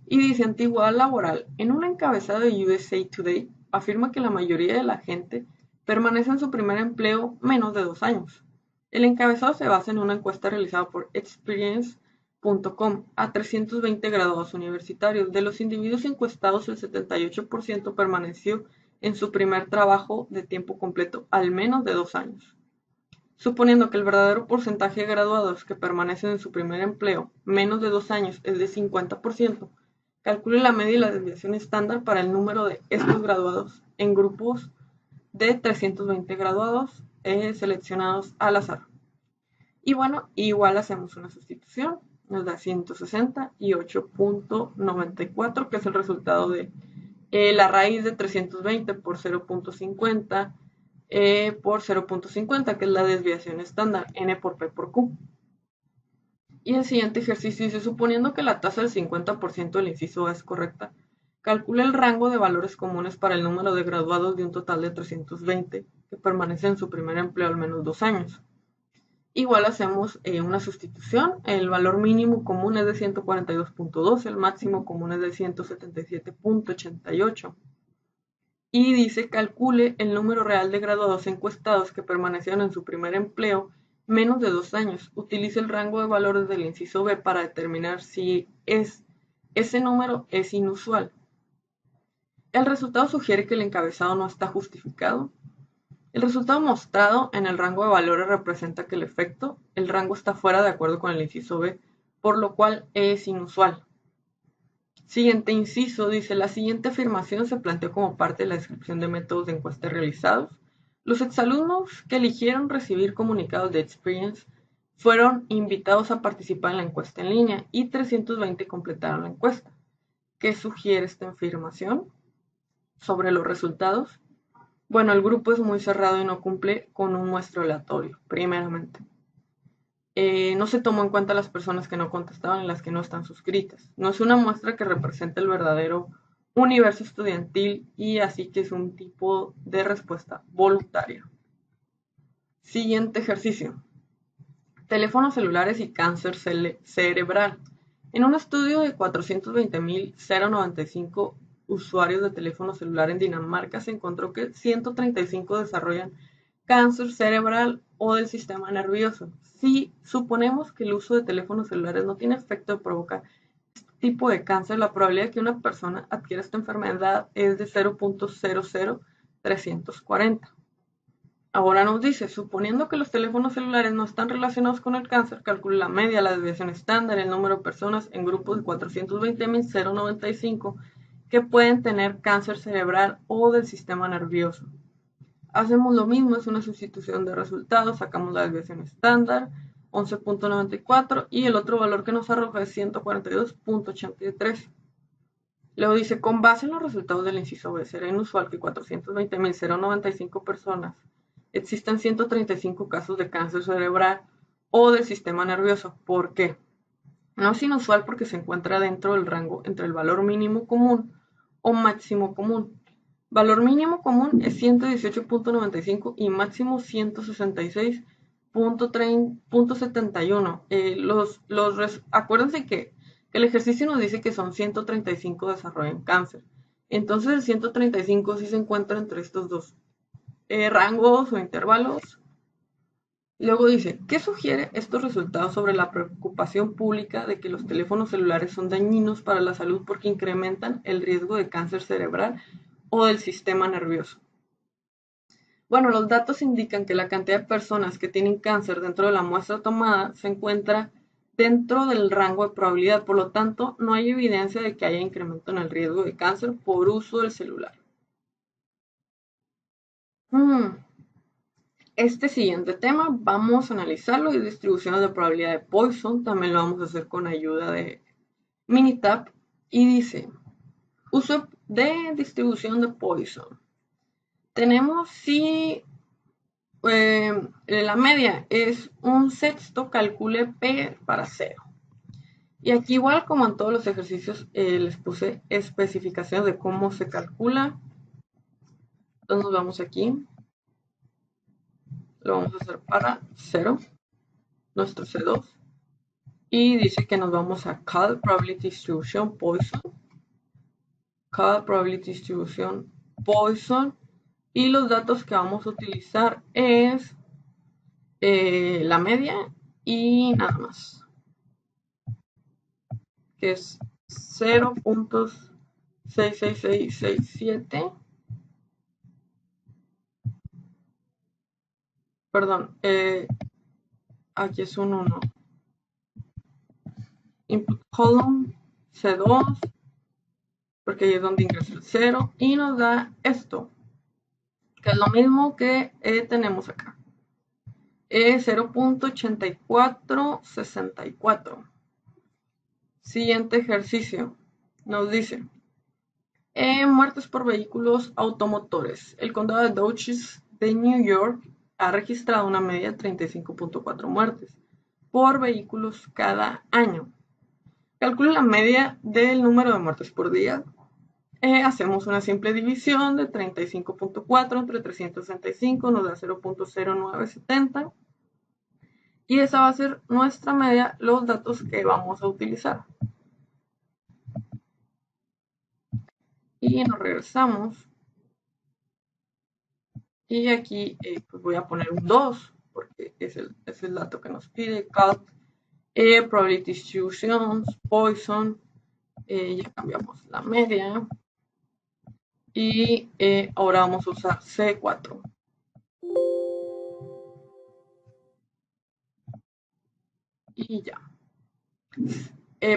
Y dice, antigüedad laboral. En un encabezado de USA Today, afirma que la mayoría de la gente permanece en su primer empleo menos de 2 años. El encabezado se basa en una encuesta realizada por Experience.com a 320 graduados universitarios. De los individuos encuestados, el 78% permaneció en su primer trabajo de tiempo completo al menos de 2 años. Suponiendo que el verdadero porcentaje de graduados que permanecen en su primer empleo menos de 2 años es de 50%, calcule la media y la desviación estándar para el número de estos graduados en grupos de 320 graduados seleccionados al azar. Y bueno, igual hacemos una sustitución, nos da 160 y 8.94, que es el resultado de la raíz de 320 por 0.50 por 0.50, que es la desviación estándar, n por p por q. Y el siguiente ejercicio dice, suponiendo que la tasa del 50% del inciso A es correcta, calcula el rango de valores comunes para el número de graduados de un total de 320 que permanecen en su primer empleo al menos 2 años. Igual hacemos una sustitución, el valor mínimo común es de 142.2, el máximo común es de 177.88. Y dice, calcule el número real de graduados encuestados que permanecieron en su primer empleo menos de 2 años. Utilice el rango de valores del inciso B para determinar si ese número es inusual. El resultado sugiere que el encabezado no está justificado. El resultado mostrado en el rango de valores representa que el rango está fuera de acuerdo con el inciso B, por lo cual es inusual. Siguiente inciso dice, la siguiente afirmación se planteó como parte de la descripción de métodos de encuesta realizados. Los exalumnos que eligieron recibir comunicados de Experience fueron invitados a participar en la encuesta en línea y 320 completaron la encuesta. ¿Qué sugiere esta afirmación sobre los resultados? Bueno, el grupo es muy cerrado y no cumple con un muestreo aleatorio, primeramente. No se tomó en cuenta las personas que no contestaban y las que no están suscritas. No es una muestra que represente el verdadero universo estudiantil y así que es un tipo de respuesta voluntaria. Siguiente ejercicio. Teléfonos celulares y cáncer cerebral. En un estudio de 420.095 usuarios de teléfono celular en Dinamarca se encontró que 135 desarrollan cáncer cerebral o del sistema nervioso. Si suponemos que el uso de teléfonos celulares no tiene efecto de provocar este tipo de cáncer, la probabilidad de que una persona adquiera esta enfermedad es de 0.00340. Ahora nos dice, suponiendo que los teléfonos celulares no están relacionados con el cáncer, calcula la media, la desviación estándar, el número de personas en grupos de 420.095 que pueden tener cáncer cerebral o del sistema nervioso. Hacemos lo mismo, es una sustitución de resultados, sacamos la desviación estándar, 11.94, y el otro valor que nos arroja es 142.83. Luego dice, con base en los resultados del inciso B, será inusual que 420.095 personas existen 135 casos de cáncer cerebral o del sistema nervioso. ¿Por qué? No es inusual porque se encuentra dentro del rango entre el valor mínimo común o máximo común. Valor mínimo común es 118.95 y máximo 166.71. Acuérdense que el ejercicio nos dice que son 135 desarrollan cáncer. Entonces el 135 sí se encuentra entre estos dos rangos o intervalos. Luego dice, ¿qué sugiere estos resultados sobre la preocupación pública de que los teléfonos celulares son dañinos para la salud porque incrementan el riesgo de cáncer cerebral o del sistema nervioso? Bueno, los datos indican que la cantidad de personas que tienen cáncer dentro de la muestra tomada se encuentra dentro del rango de probabilidad, por lo tanto, no hay evidencia de que haya incremento en el riesgo de cáncer por uso del celular. Este siguiente tema vamos a analizarlo y distribuciones de probabilidad de Poisson. También lo vamos a hacer con ayuda de Minitab. Y dice, uso de distribución de Poisson. Tenemos si la media es un sexto, calcule P para 0. Y aquí igual como en todos los ejercicios les puse especificaciones de cómo se calcula. Entonces nos vamos aquí. Lo vamos a hacer para 0, nuestro C2. Y dice que nos vamos a Cal Probability Distribution Poisson. Cal Probability Distribution Poisson. Y los datos que vamos a utilizar es la media y nada más. Que es 0.66667. Perdón, aquí es un 1. Input column C2, porque ahí es donde ingresa el 0, y nos da esto, que es lo mismo que tenemos acá. 0.8464. Siguiente ejercicio. Nos dice, muertes por vehículos automotores. El condado de Dutchess de New York ha registrado una media de 35.4 muertes por vehículos cada año. Calcula la media del número de muertes por día. Hacemos una simple división de 35.4 entre 365, nos da 0.0970. Y esa va a ser nuestra media, los datos que vamos a utilizar. Y nos regresamos. Y aquí pues voy a poner un 2, porque es el dato que nos pide. Cal, Probability Distributions, Poisson. Ya cambiamos la media. Y ahora vamos a usar C4. Y ya.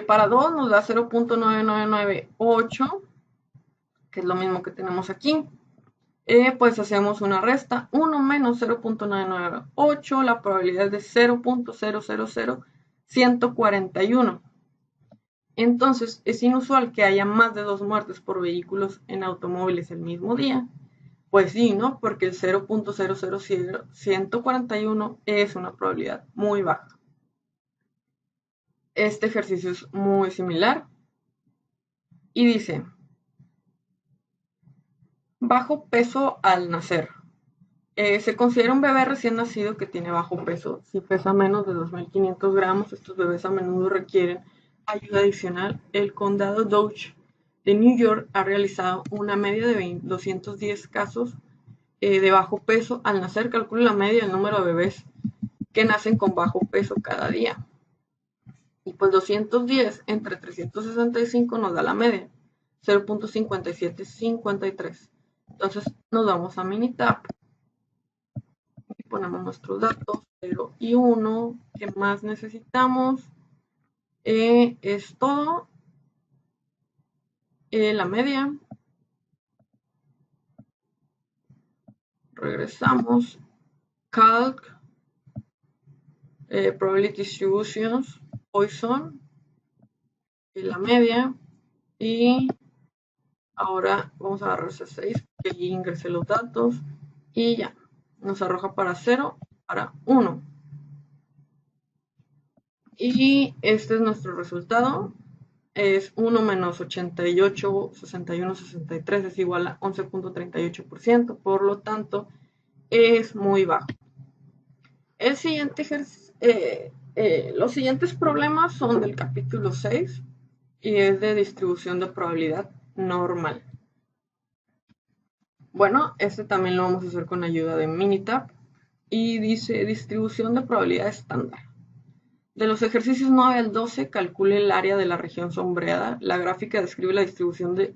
Para 2 nos da 0.9998, que es lo mismo que tenemos aquí. Pues hacemos una resta. 1 menos 0.998, la probabilidad es de 0.000141. Entonces, es inusual que haya más de 2 muertes por vehículos en automóviles el mismo día. Pues sí, ¿no? Porque el 0.000141 es una probabilidad muy baja. Este ejercicio es muy similar y dice, bajo peso al nacer. Se considera un bebé recién nacido que tiene bajo peso. Si pesa menos de 2.500 gramos, estos bebés a menudo requieren ayuda adicional. El condado Dodge de New York ha realizado una media de 210 casos de bajo peso al nacer. Calcula la media del número de bebés que nacen con bajo peso cada día. Y pues 210 entre 365 nos da la media, 0.5753. Entonces nos vamos a Minitab y ponemos nuestros datos 0 y 1. ¿Qué más necesitamos? Es todo. La media. Regresamos. Calc. Probability distributions. Poisson. La media. Y ahora vamos a agarrar C6, que allí ingresé los datos. Y ya. Nos arroja para 0, para 1. Y este es nuestro resultado. Es 1 menos 88, 61, 63 es igual a 11.38%. Por lo tanto, es muy bajo. Los siguientes problemas son del capítulo 6 y es de distribución de probabilidad normal. Bueno, este también lo vamos a hacer con ayuda de Minitab y dice distribución de probabilidad estándar. De los ejercicios 9 al 12, calcule el área de la región sombreada. La gráfica describe la distribución de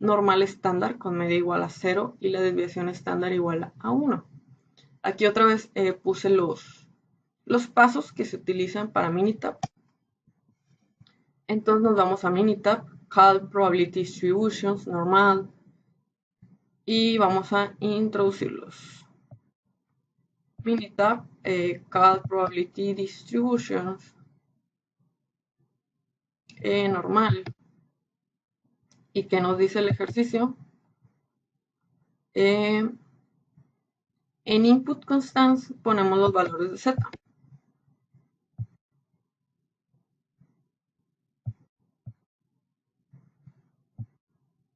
normal estándar con media igual a 0 y la desviación estándar igual a 1. Aquí otra vez puse los pasos que se utilizan para Minitab. Entonces nos vamos a Minitab, Calc Probability Distributions, normal, y vamos a introducirlos. Minitab, Calc Probability Distributions, normal. ¿Y qué nos dice el ejercicio? En input constants ponemos los valores de z.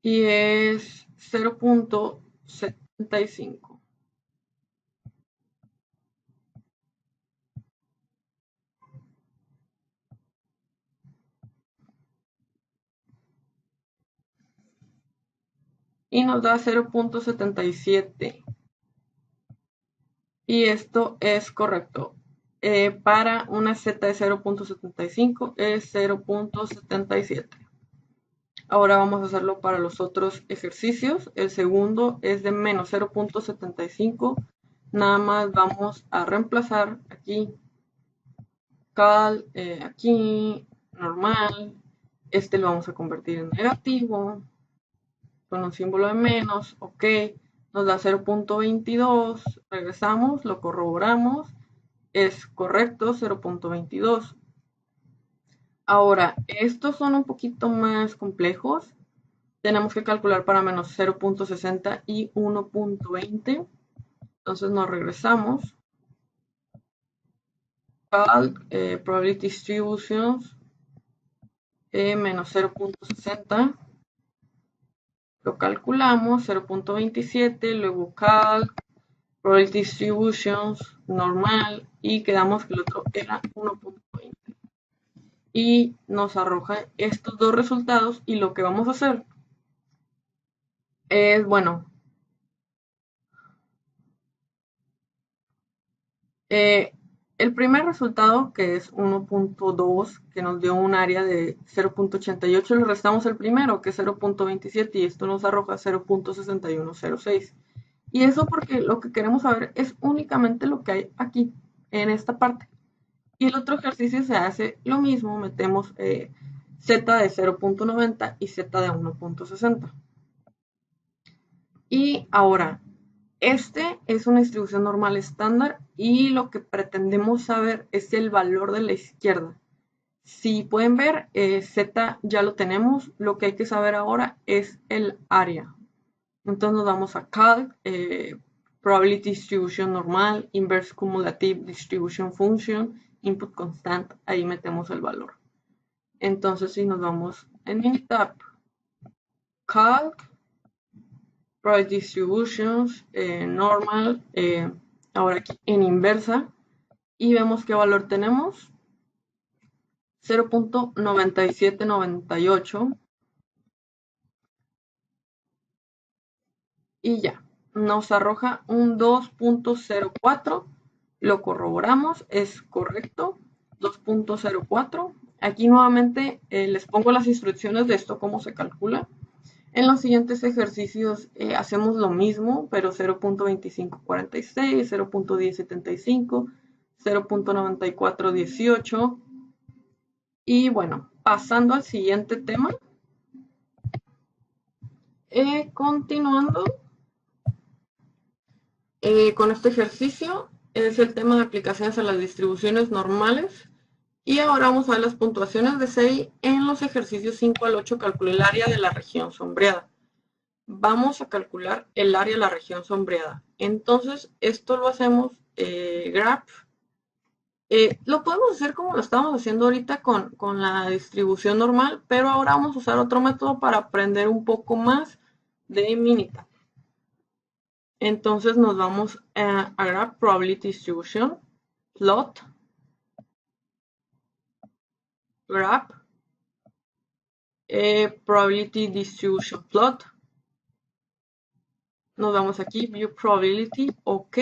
Y es 0.75. Y nos da 0.77. Y esto es correcto. Para una z de 0.75 es 0.77. Ahora vamos a hacerlo para los otros ejercicios. El segundo es de menos 0.75. Nada más vamos a reemplazar aquí cal, aquí normal. Este lo vamos a convertir en negativo con un símbolo de menos. Ok, nos da 0.22. Regresamos, lo corroboramos. Es correcto, 0.22. Ahora, estos son un poquito más complejos. Tenemos que calcular para menos 0.60 y 1.20. Entonces nos regresamos. Calc, Probability Distributions, menos 0.60. Lo calculamos, 0.27. Luego Calc, Probability Distributions, normal. Y quedamos que el otro era 1.20. Y nos arroja estos dos resultados. Y lo que vamos a hacer es, bueno, el primer resultado, que es 1.2, que nos dio un área de 0.88, le restamos el primero, que es 0.27, y esto nos arroja 0.6106. Y eso porque lo que queremos saber es únicamente lo que hay aquí, en esta parte. Y el otro ejercicio se hace lo mismo, metemos z de 0.90 y z de 1.60. Y ahora, este es una distribución normal estándar y lo que pretendemos saber es el valor de la izquierda. Si pueden ver, z ya lo tenemos, lo que hay que saber ahora es el área. Entonces nos vamos a calc, probability distribution normal, inverse cumulative distribution function, input constant, ahí metemos el valor. Entonces si nos vamos en Minitab, calc, probability distributions, normal, ahora aquí en inversa, y vemos qué valor tenemos, 0.9798, y ya, nos arroja un 2.04, lo corroboramos, es correcto, 2.04. Aquí nuevamente les pongo las instrucciones de esto, cómo se calcula. En los siguientes ejercicios hacemos lo mismo, pero 0.2546, 0.1075, 0.9418. Y bueno, pasando al siguiente tema, continuando con este ejercicio, es el tema de aplicaciones a las distribuciones normales. Y ahora vamos a ver las puntuaciones de SEI en los ejercicios 5 al 8. Calcula el área de la región sombreada. Vamos a calcular el área de la región sombreada. Entonces, esto lo hacemos graph. Lo podemos hacer como lo estamos haciendo ahorita con la distribución normal, pero ahora vamos a usar otro método para aprender un poco más de Minitab. Entonces nos vamos a graph probability distribution, plot, graph, probability distribution plot. Nos vamos aquí, view probability, ok.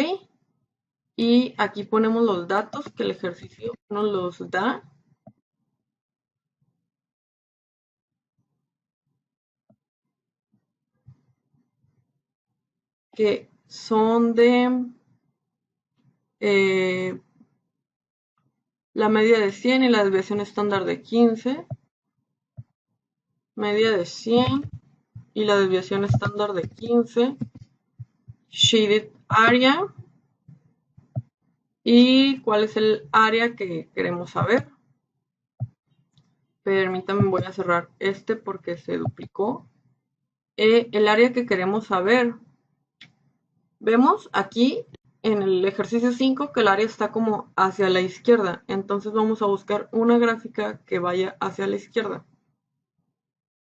Y aquí ponemos los datos que el ejercicio nos los da. Que son de la media de 100 y la desviación estándar de 15. Media de 100 y la desviación estándar de 15. Shaded area. ¿Y cuál es el área que queremos saber? Permítanme, voy a cerrar este porque se duplicó. El área que queremos saber. Vemos aquí en el ejercicio 5 que el área está como hacia la izquierda. Entonces vamos a buscar una gráfica que vaya hacia la izquierda.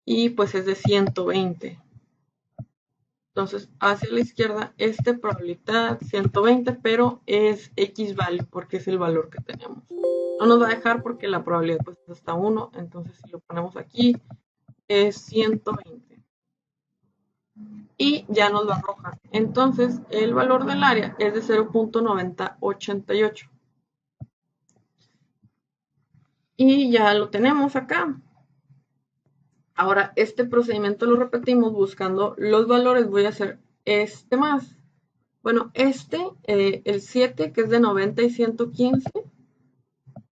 Y pues es de 120. Entonces hacia la izquierda, probabilidad 120, pero es X value porque es el valor que tenemos. No nos va a dejar porque la probabilidad pues es hasta 1, entonces si lo ponemos aquí es 120. Y ya nos lo arroja. Entonces el valor del área es de 0.9088. Y ya lo tenemos acá. Ahora este procedimiento lo repetimos buscando los valores. Voy a hacer este más. Bueno, el 7 que es de 90 y 115.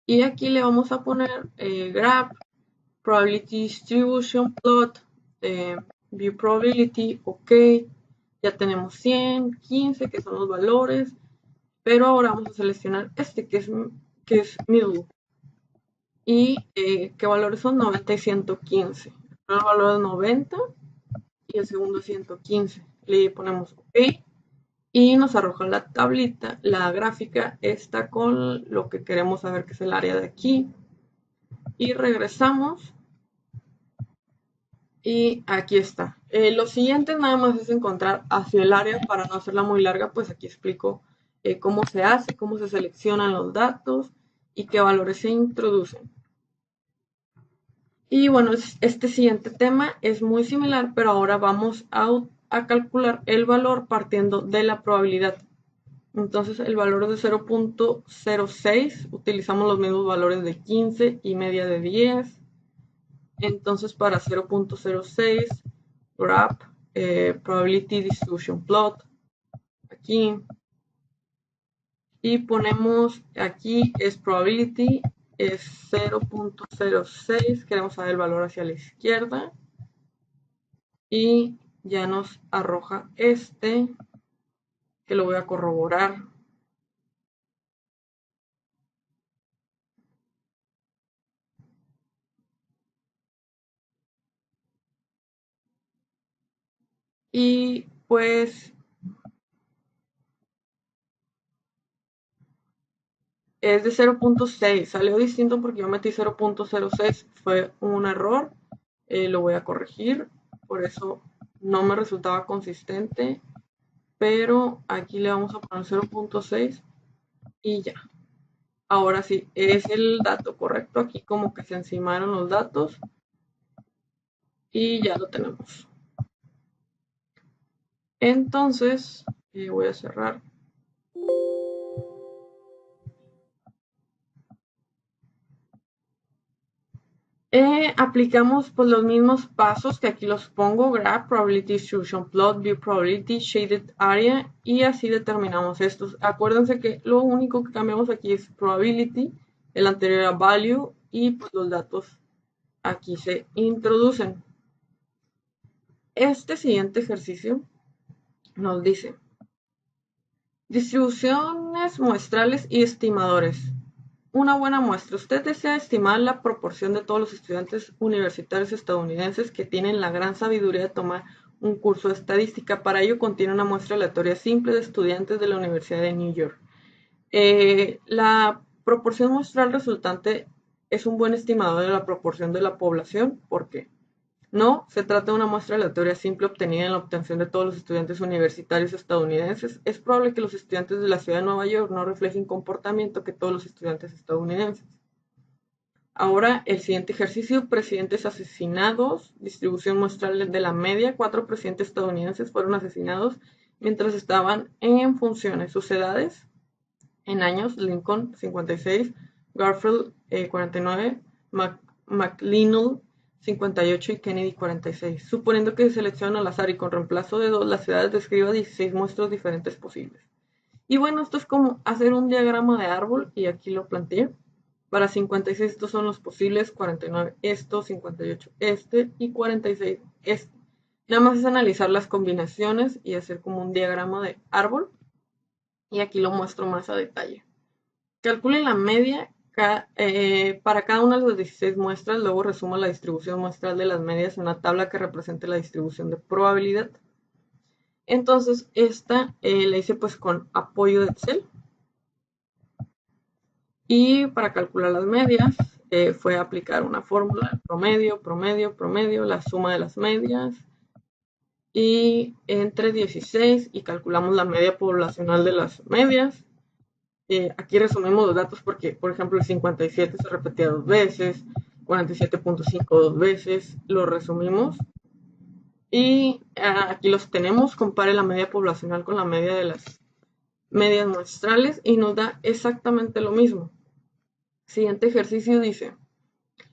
Y aquí le vamos a poner graph, probability distribution plot, view probability, ok. Ya tenemos 100, 15 que son los valores. Pero ahora vamos a seleccionar que es middle. Y qué valores son 90 y 115. El primer valor es 90 y el segundo es 115. Le ponemos ok. Y nos arroja la tablita, la gráfica está con lo que queremos saber que es el área de aquí. Y regresamos. Y aquí está. Lo siguiente nada más es encontrar hacia el área para no hacerla muy larga, pues aquí explico cómo se hace, cómo se seleccionan los datos y qué valores se introducen. Y bueno, este siguiente tema es muy similar, pero ahora vamos a calcular el valor partiendo de la probabilidad. Entonces el valor es de 0.06, utilizamos los mismos valores de 15 y media de 10. Entonces para 0.06, graph, probability distribution plot, aquí. y ponemos aquí es probability, es 0.06, queremos saber el valor hacia la izquierda y ya nos arroja este, que lo voy a corroborar. Y pues es de 0.6, salió distinto porque yo metí 0.06, fue un error, lo voy a corregir, por eso no me resultaba consistente, pero aquí le vamos a poner 0.6 y ya. Ahora sí, es el dato correcto, aquí como que se encimaron los datos y ya lo tenemos. Entonces, voy a cerrar. Aplicamos pues los mismos pasos que aquí los pongo, graph, probability distribution plot, view probability, shaded area y así determinamos estos. Acuérdense que lo único que cambiamos aquí es probability, el anterior era value y pues los datos aquí se introducen. Este siguiente ejercicio nos dice distribuciones muestrales y estimadores. Una buena muestra. Usted desea estimar la proporción de todos los estudiantes universitarios estadounidenses que tienen la gran sabiduría de tomar un curso de estadística. Para ello contiene una muestra aleatoria simple de estudiantes de la Universidad de New York. La proporción muestral resultante es un buen estimador de la proporción de la población. ¿Por qué? No, se trata de una muestra aleatoria simple obtenida en la obtención de todos los estudiantes universitarios estadounidenses. Es probable que los estudiantes de la ciudad de Nueva York no reflejen comportamiento que todos los estudiantes estadounidenses. Ahora, el siguiente ejercicio, presidentes asesinados, distribución muestral de la media. 4 presidentes estadounidenses fueron asesinados mientras estaban en funciones. Sus edades, en años, Lincoln 56, Garfield 49, McLennan 58 y Kennedy 46. Suponiendo que se selecciona al azar y con reemplazo de 2, las ciudades describa 16 muestras diferentes posibles. Y bueno, esto es como hacer un diagrama de árbol y aquí lo planteé. Para 56 estos son los posibles, 49 esto, 58 este y 46 este. Nada más es analizar las combinaciones y hacer como un diagrama de árbol. Y aquí lo muestro más a detalle. Calcule la media para cada una de las 16 muestras, luego resuma la distribución muestral de las medias en una tabla que represente la distribución de probabilidad. Entonces, esta la hice pues con apoyo de Excel. Y para calcular las medias fue aplicar una fórmula, promedio, promedio, promedio, la suma de las medias. Y entre 16 y calculamos la media poblacional de las medias. Aquí resumimos los datos porque, por ejemplo, el 57 se repetía 2 veces, 47.5 2 veces, lo resumimos. Y aquí los tenemos, compare la media poblacional con la media de las medias muestrales y nos da exactamente lo mismo. Siguiente ejercicio dice,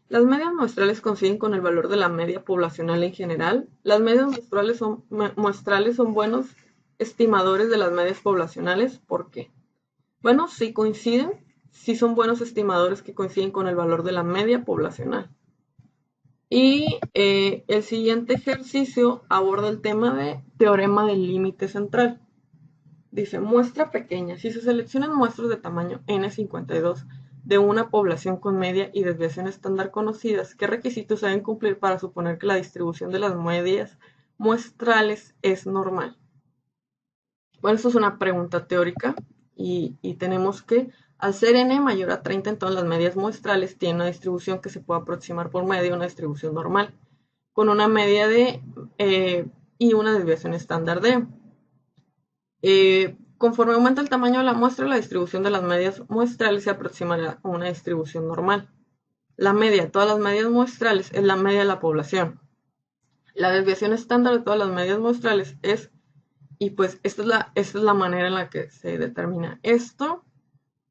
las medias muestrales coinciden con el valor de la media poblacional en general. Las medias muestrales son buenos estimadores de las medias poblacionales. ¿Por qué? Bueno, sí coinciden, sí son buenos estimadores que coinciden con el valor de la media poblacional. Y el siguiente ejercicio aborda el tema de teorema del límite central. Dice, muestra pequeña. Si se seleccionan muestras de tamaño N52 de una población con media y desviación estándar conocidas, ¿qué requisitos se deben cumplir para suponer que la distribución de las medias muestrales es normal? Bueno, esto es una pregunta teórica y tenemos que, al ser n mayor a 30, entonces las medias muestrales tienen una distribución que se puede aproximar por medio de una distribución normal, con una media de y una desviación estándar de. Conforme aumenta el tamaño de la muestra, la distribución de las medias muestrales se aproximará a una distribución normal. La media de todas las medias muestrales es la media de la población. La desviación estándar de todas las medias muestrales es, y pues esta es la manera en la que se determina esto.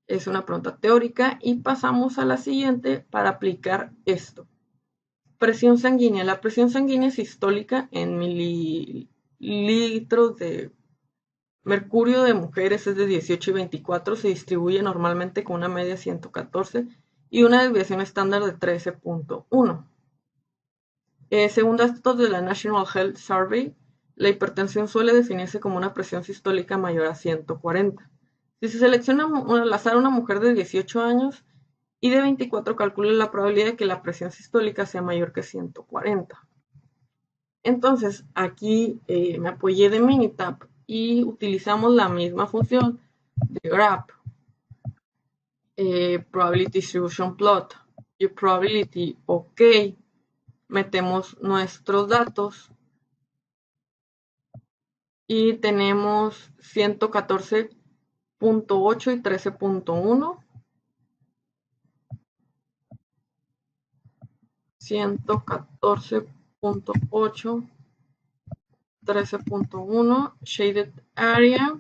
Es una pregunta teórica y pasamos a la siguiente para aplicar esto. Presión sanguínea. La presión sanguínea sistólica en mililitros de Mercurio de mujeres es de 18 y 24, se distribuye normalmente con una media 114 y una desviación estándar de 13.1. Según datos de la National Health Survey, la hipertensión suele definirse como una presión sistólica mayor a 140. Si se selecciona al azar una mujer de 18 años y de 24, calcula la probabilidad de que la presión sistólica sea mayor que 140. Entonces, aquí me apoyé de Minitab y utilizamos la misma función de graph, probability distribution plot y probability OK. Metemos nuestros datos y tenemos 114.8 y 13.1. 114.8, 13.1, shaded area.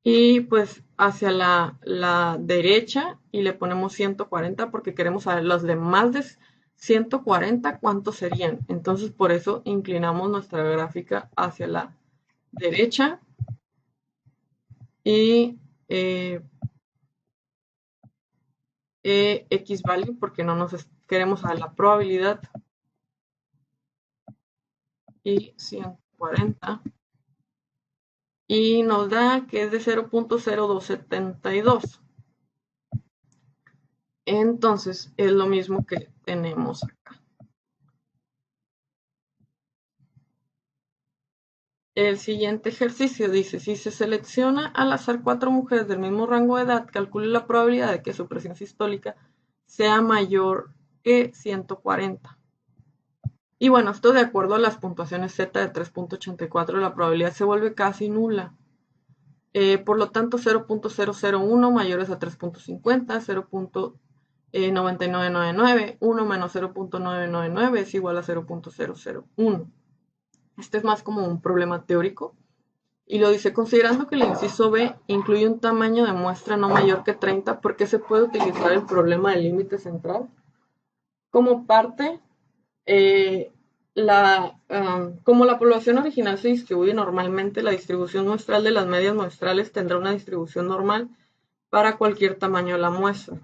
Y pues hacia la derecha y le ponemos 140 porque queremos saber los demás de 140 cuántos serían. Entonces por eso inclinamos nuestra gráfica hacia la derecha y X value porque no nos queremos saber la probabilidad y 140 y nos da que es de 0.0272. Entonces es lo mismo que tenemos acá. El siguiente ejercicio dice, si se selecciona al azar 4 mujeres del mismo rango de edad, calcule la probabilidad de que su presión sistólica sea mayor que 140. Y bueno, esto de acuerdo a las puntuaciones Z de 3.84, la probabilidad se vuelve casi nula. Por lo tanto, 0.001 mayores a 3.50, 0.9999, 1 menos 0.999 es igual a 0.001. Este es más como un problema teórico. Y lo dice, considerando que el inciso B incluye un tamaño de muestra no mayor que 30, ¿por qué se puede utilizar el problema del límite central? Como parte, como la población original se distribuye normalmente, la distribución muestral de las medias muestrales tendrá una distribución normal para cualquier tamaño de la muestra.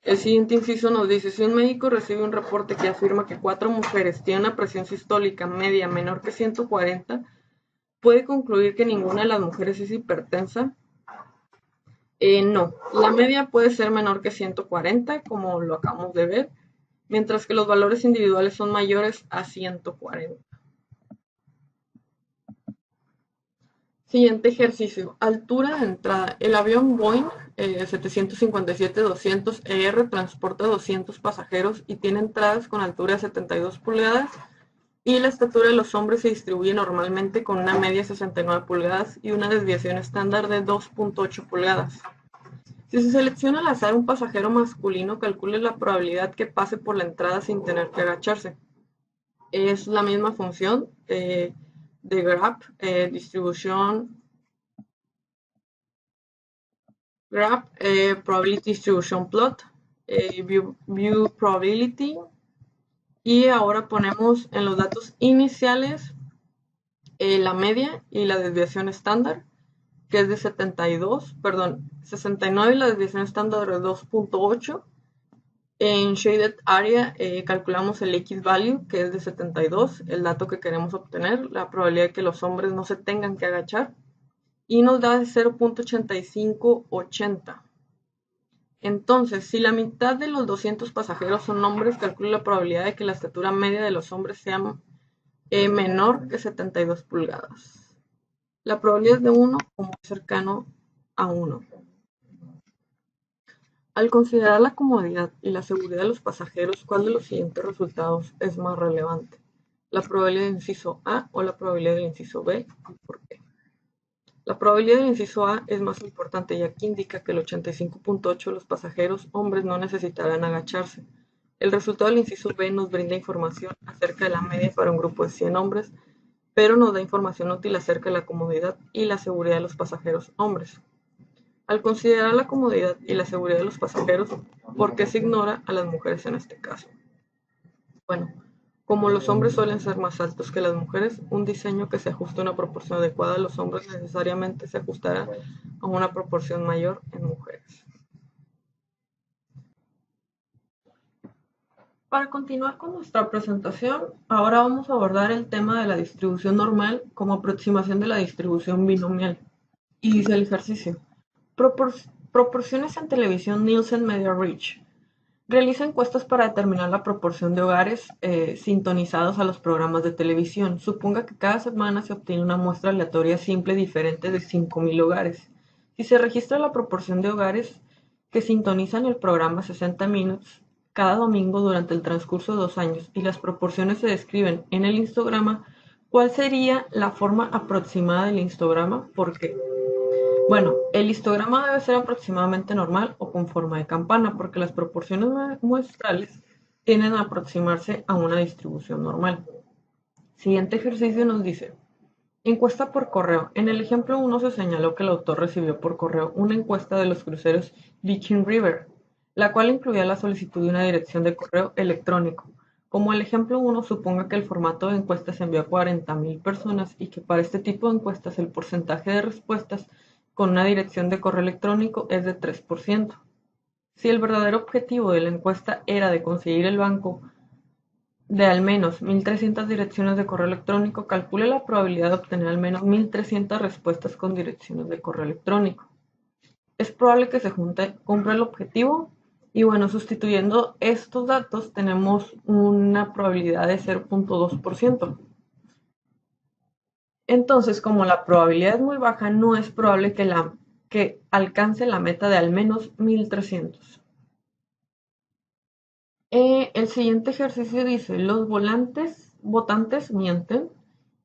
El siguiente inciso nos dice, si un médico recibe un reporte que afirma que 4 mujeres tienen una presión sistólica media menor que 140, ¿puede concluir que ninguna de las mujeres es hipertensa? No, la media puede ser menor que 140, como lo acabamos de ver, mientras que los valores individuales son mayores a 140. Siguiente ejercicio. Altura de entrada. El avión Boeing 757-200ER transporta 200 pasajeros y tiene entradas con altura de 72 pulgadas y la estatura de los hombres se distribuye normalmente con una media de 69 pulgadas y una desviación estándar de 2.8 pulgadas. Si se selecciona al azar un pasajero masculino, calcule la probabilidad que pase por la entrada sin tener que agacharse. Es la misma función de graph, distribución, graph, probability distribution plot, view probability. Y ahora ponemos en los datos iniciales la media y la desviación estándar, que es de 69 y la desviación estándar de 2.8. En Shaded Area calculamos el X value, que es de 72, el dato que queremos obtener, la probabilidad de que los hombres no se tengan que agachar, y nos da 0.8580. Entonces, si la mitad de los 200 pasajeros son hombres, calcula la probabilidad de que la estatura media de los hombres sea menor que 72 pulgadas. La probabilidad es de 1 o muy cercano a 1. Al considerar la comodidad y la seguridad de los pasajeros, ¿cuál de los siguientes resultados es más relevante? ¿La probabilidad del inciso A o la probabilidad del inciso B? ¿Por qué? La probabilidad del inciso A es más importante, ya que indica que el 85.8% de los pasajeros hombres no necesitarán agacharse. El resultado del inciso B nos brinda información acerca de la media para un grupo de 100 hombres, pero nos da información útil acerca de la comodidad y la seguridad de los pasajeros hombres. Al considerar la comodidad y la seguridad de los pasajeros, ¿por qué se ignora a las mujeres en este caso? Bueno, Como los hombres suelen ser más altos que las mujeres, un diseño que se ajuste a una proporción adecuada a los hombres necesariamente se ajustará a una proporción mayor en mujeres. Para continuar con nuestra presentación, ahora vamos a abordar el tema de la distribución normal como aproximación de la distribución binomial. Y dice el ejercicio: proporciones en televisión Nielsen Media Reach. Realiza encuestas para determinar la proporción de hogares sintonizados a los programas de televisión. Suponga que cada semana se obtiene una muestra aleatoria simple diferente de 5.000 hogares. Si se registra la proporción de hogares que sintonizan el programa 60 Minutes cada domingo durante el transcurso de 2 años y las proporciones se describen en el histograma, ¿cuál sería la forma aproximada del histograma? ¿Por qué? Bueno, el histograma debe ser aproximadamente normal o con forma de campana, porque las proporciones muestrales tienden a aproximarse a una distribución normal. Siguiente ejercicio nos dice: encuesta por correo. En el ejemplo 1 se señaló que el autor recibió por correo una encuesta de los cruceros Viking River, la cual incluía la solicitud de una dirección de correo electrónico. Como el ejemplo 1 suponga que el formato de encuesta se envió a 40.000 personas y que para este tipo de encuestas el porcentaje de respuestas con una dirección de correo electrónico es de 3%. Si el verdadero objetivo de la encuesta era de conseguir el banco de al menos 1.300 direcciones de correo electrónico, calcule la probabilidad de obtener al menos 1.300 respuestas con direcciones de correo electrónico. Es probable que se cumpla el objetivo y bueno, sustituyendo estos datos tenemos una probabilidad de 0.2%. Entonces, como la probabilidad es muy baja, no es probable que alcance la meta de al menos 1.300. El siguiente ejercicio dice: los votantes mienten.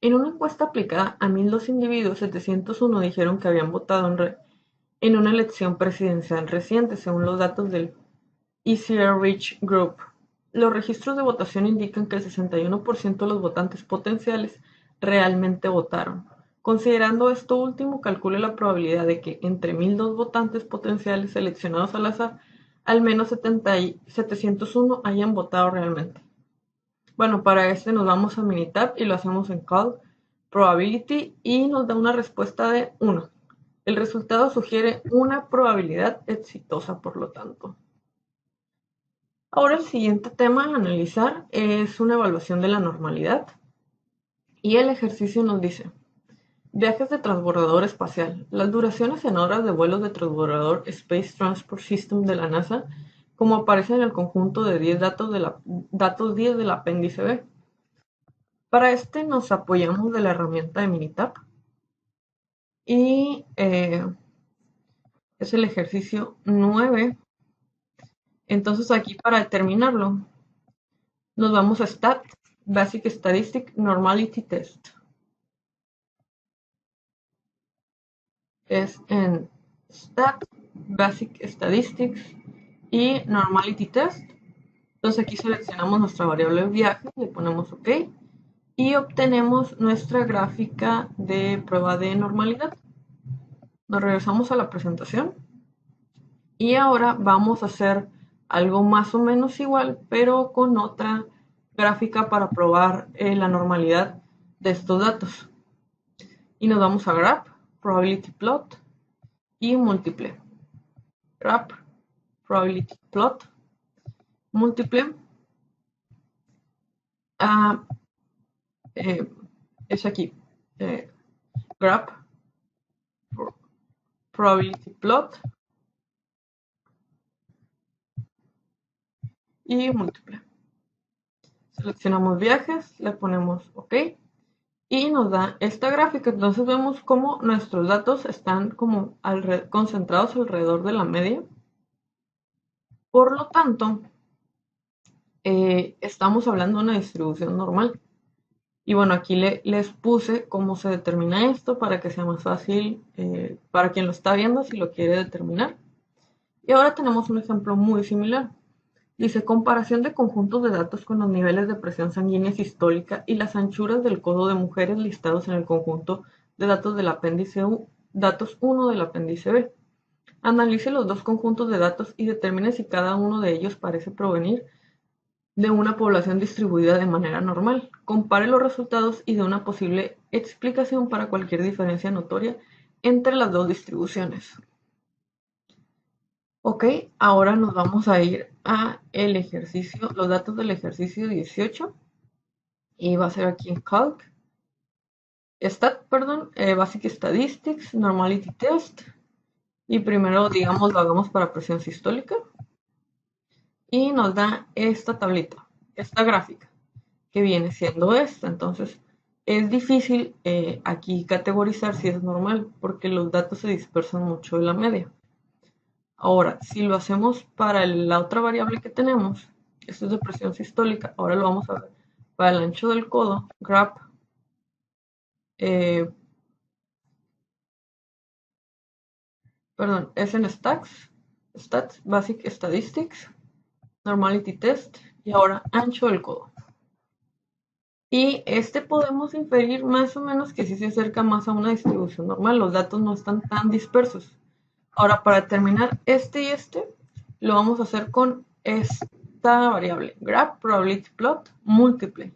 En una encuesta aplicada a 1.002 individuos, 701 dijeron que habían votado en una elección presidencial reciente, según los datos del ECR Reach Group. Los registros de votación indican que el 61% de los votantes potenciales realmente votaron. Considerando esto último, calcule la probabilidad de que entre 1.002 votantes potenciales seleccionados al azar, al menos 701 hayan votado realmente. Bueno, para este nos vamos a Minitab y lo hacemos en Call Probability y nos da una respuesta de 1. El resultado sugiere una probabilidad exitosa, por lo tanto. Ahora el siguiente tema a analizar es una evaluación de la normalidad. Y el ejercicio nos dice: viajes de transbordador espacial. Las duraciones en horas de vuelos de transbordador Space Transport System de la NASA, como aparece en el conjunto de 10 datos 10 del apéndice B. Para este nos apoyamos de la herramienta de Minitab y es el ejercicio 9. Entonces aquí para determinarlo nos vamos a Stat, Basic Statistic Normality Test. Es en Stat, Basic Statistics y Normality Test. Entonces aquí seleccionamos nuestra variable viaje, le ponemos OK y obtenemos nuestra gráfica de prueba de normalidad. Nos regresamos a la presentación y ahora vamos a hacer algo más o menos igual, pero con otra gráfica para probar la normalidad de estos datos. Y nos vamos a Graph, Probability Plot y Múltiple. Graph, Probability Plot, Múltiple. Es aquí. Graph, Probability Plot y Múltiple. Seleccionamos viajes, le ponemos OK y nos da esta gráfica. Entonces vemos cómo nuestros datos están como concentrados alrededor de la media. Por lo tanto, estamos hablando de una distribución normal. Y bueno, aquí les puse cómo se determina esto para que sea más fácil para quien lo está viendo si lo quiere determinar. Y ahora tenemos un ejemplo muy similar. Dice: comparación de conjuntos de datos con los niveles de presión sanguínea sistólica y las anchuras del codo de mujeres listados en el conjunto de datos del apéndice datos 1 del apéndice B. Analice los dos conjuntos de datos y determine si cada uno de ellos parece provenir de una población distribuida de manera normal. Compare los resultados y dé una posible explicación para cualquier diferencia notoria entre las dos distribuciones. Ok, ahora nos vamos a ir a el ejercicio, los datos del ejercicio 18 y va a ser aquí en Calc. Basic Statistics, Normality Test. Y primero, digamos, lo hagamos para presión sistólica. Y nos da esta tablita, esta gráfica, que viene siendo esta. Entonces, es difícil aquí categorizar si es normal, porque los datos se dispersan mucho de la media. Ahora, si lo hacemos para la otra variable que tenemos, esto es de presión sistólica, ahora lo vamos a ver para el ancho del codo, graph, es en Stats, Basic Statistics, Normality Test y ahora ancho del codo. Y podemos inferir más o menos que sí se acerca más a una distribución normal, los datos no están tan dispersos. Ahora, para terminar y lo vamos a hacer con esta variable, graph probability plot múltiple.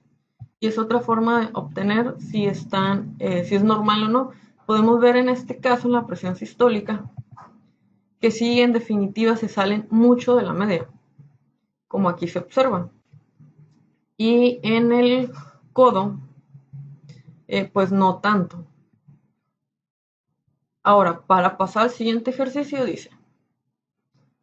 Y es otra forma de obtener si es normal o no. Podemos ver en este caso en la presión sistólica que sí, en definitiva, se salen mucho de la media, como aquí se observa. Y en el codo, pues no tanto. Ahora, para pasar al siguiente ejercicio, dice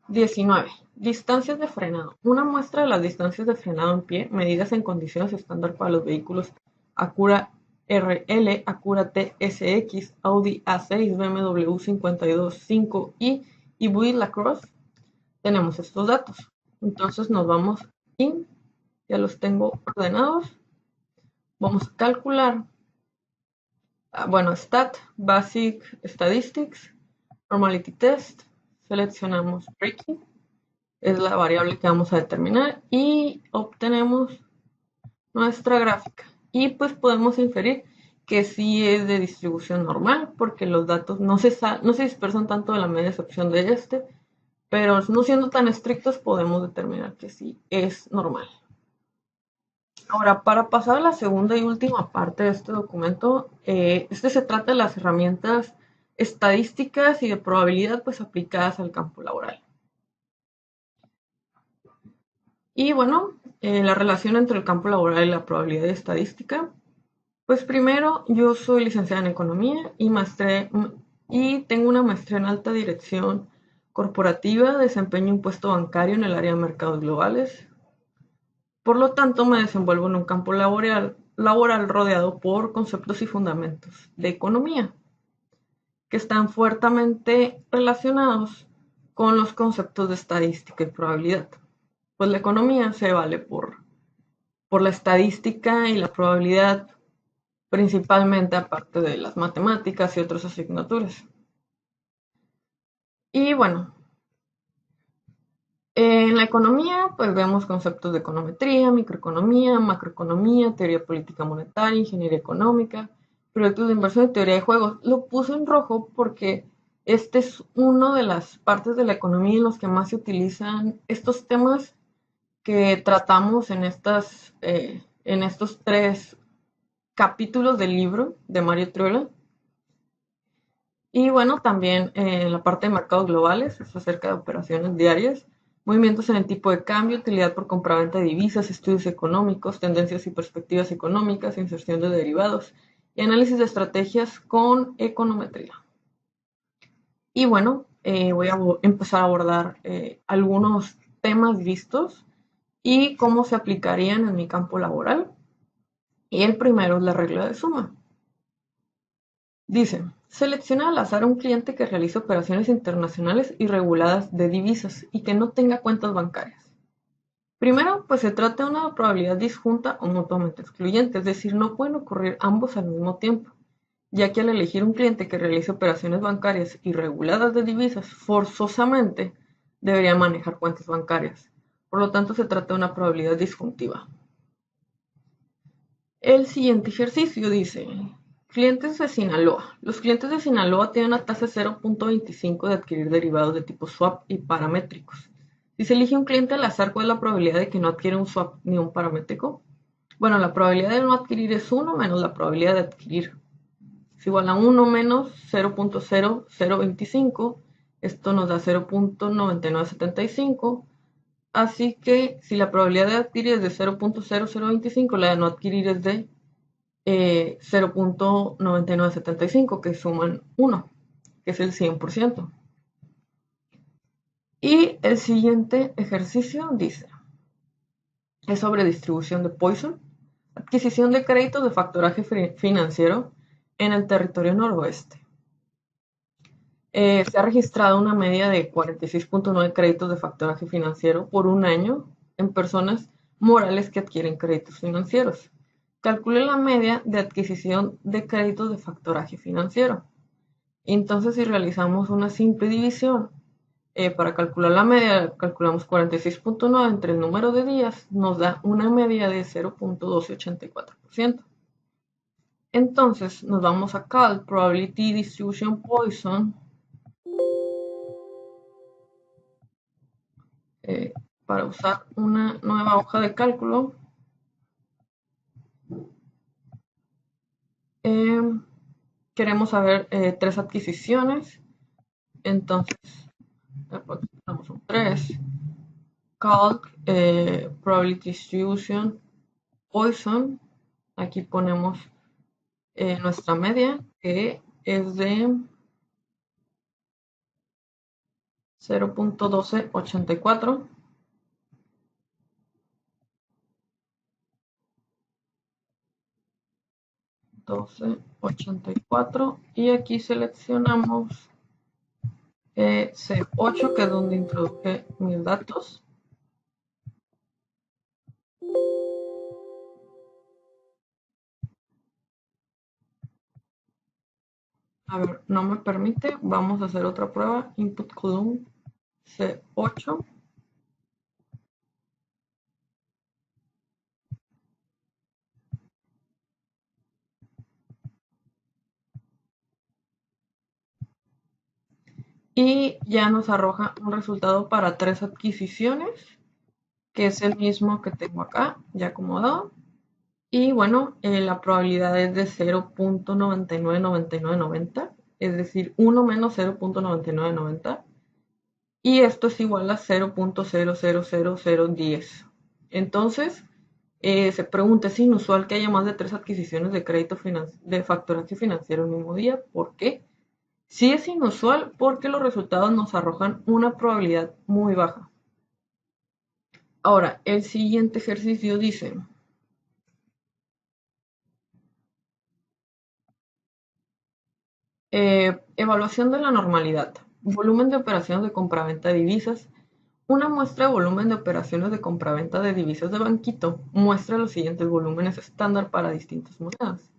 19. Distancias de frenado. Una muestra de las distancias de frenado en pie, medidas en condiciones estándar para los vehículos Acura RL, Acura TSX, Audi A6, BMW 525i y Buick LaCrosse. Tenemos estos datos. Entonces nos vamos in, ya los tengo ordenados. Vamos a calcular, Basic Statistics, Normality Test, seleccionamos Breaking, es la variable que vamos a determinar y obtenemos nuestra gráfica. Y pues podemos inferir que sí es de distribución normal porque los datos no se dispersan tanto de la media excepción de pero no siendo tan estrictos podemos determinar que sí es normal. Ahora, para pasar a la segunda y última parte de este documento, se trata de las herramientas estadísticas y de probabilidad pues aplicadas al campo laboral. Y bueno, la relación entre el campo laboral y la probabilidad estadística. Pues primero, yo soy licenciada en economía y tengo una maestría en alta dirección corporativa, desempeño un puesto bancario en el área de mercados globales. Por lo tanto, me desenvuelvo en un campo laboral rodeado por conceptos y fundamentos de economía, que están fuertemente relacionados con los conceptos de estadística y probabilidad. Pues la economía se vale por la estadística y la probabilidad, principalmente aparte de las matemáticas y otras asignaturas. Y bueno, en la economía, pues vemos conceptos de econometría, microeconomía, macroeconomía, teoría política monetaria, ingeniería económica, proyectos de inversión y teoría de juegos. Lo puse en rojo porque este es una de las partes de la economía en los que más se utilizan estos temas que tratamos en estos 3 capítulos del libro de Mario Truela. Y bueno, también en la parte de mercados globales, es acerca de operaciones diarias, movimientos en el tipo de cambio, utilidad por compraventa de divisas, estudios económicos, tendencias y perspectivas económicas, inserción de derivados y análisis de estrategias con econometría. Y bueno, voy a empezar a abordar algunos temas vistos y cómo se aplicarían en mi campo laboral. Y el primero es la regla de suma. Dice, selecciona al azar un cliente que realice operaciones internacionales y reguladas de divisas y que no tenga cuentas bancarias. Primero, pues se trata de una probabilidad disjunta o mutuamente excluyente, es decir, no pueden ocurrir ambos al mismo tiempo, ya que al elegir un cliente que realice operaciones bancarias y reguladas de divisas, forzosamente debería manejar cuentas bancarias. Por lo tanto, se trata de una probabilidad disjuntiva. El siguiente ejercicio dice, clientes de Sinaloa. Los clientes de Sinaloa tienen una tasa 0.25 de adquirir derivados de tipo swap y paramétricos. Si se elige un cliente al azar, ¿cuál es la probabilidad de que no adquiera un swap ni un paramétrico? Bueno, la probabilidad de no adquirir es 1 menos la probabilidad de adquirir. Es igual a 1 menos 0.0025. Esto nos da 0.9975. Así que si la probabilidad de adquirir es de 0.0025, la de no adquirir es de 0.9975, que suman 1, que es el 100%. Y el siguiente ejercicio dice, es sobre distribución de Poisson, adquisición de créditos de factoraje financiero en el territorio noroeste. Se ha registrado una media de 46.9 créditos de factoraje financiero por un año en personas morales que adquieren créditos financieros. Calcule la media de adquisición de créditos de factoraje financiero. Entonces, si realizamos una simple división, para calcular la media, calculamos 46.9 entre el número de días, nos da una media de 0.1284%. Entonces, nos vamos a Cal, Probability Distribution Poisson, para usar una nueva hoja de cálculo. Queremos saber 3 adquisiciones, entonces ponemos un 3, calc, probability distribution, Poisson, aquí ponemos nuestra media, que es de 0.1284. Y aquí seleccionamos C8, que es donde introduje mis datos. A ver, no me permite. Vamos a hacer otra prueba. Input column C8. Y ya nos arroja un resultado para 3 adquisiciones, que es el mismo que tengo acá, ya acomodado. Y bueno, la probabilidad es de 0.999990, es decir, 1 menos 0.9990. Y esto es igual a 0.000010. Entonces, se pregunta, ¿es inusual que haya más de 3 adquisiciones de crédito de factoraje financiero el mismo día? ¿Por qué? Sí es inusual porque los resultados nos arrojan una probabilidad muy baja. Ahora, el siguiente ejercicio dice, evaluación de la normalidad, volumen de operaciones de compraventa de divisas. Una muestra de volumen de operaciones de compraventa de divisas de Banquito muestra los siguientes volúmenes estándar para distintas monedas: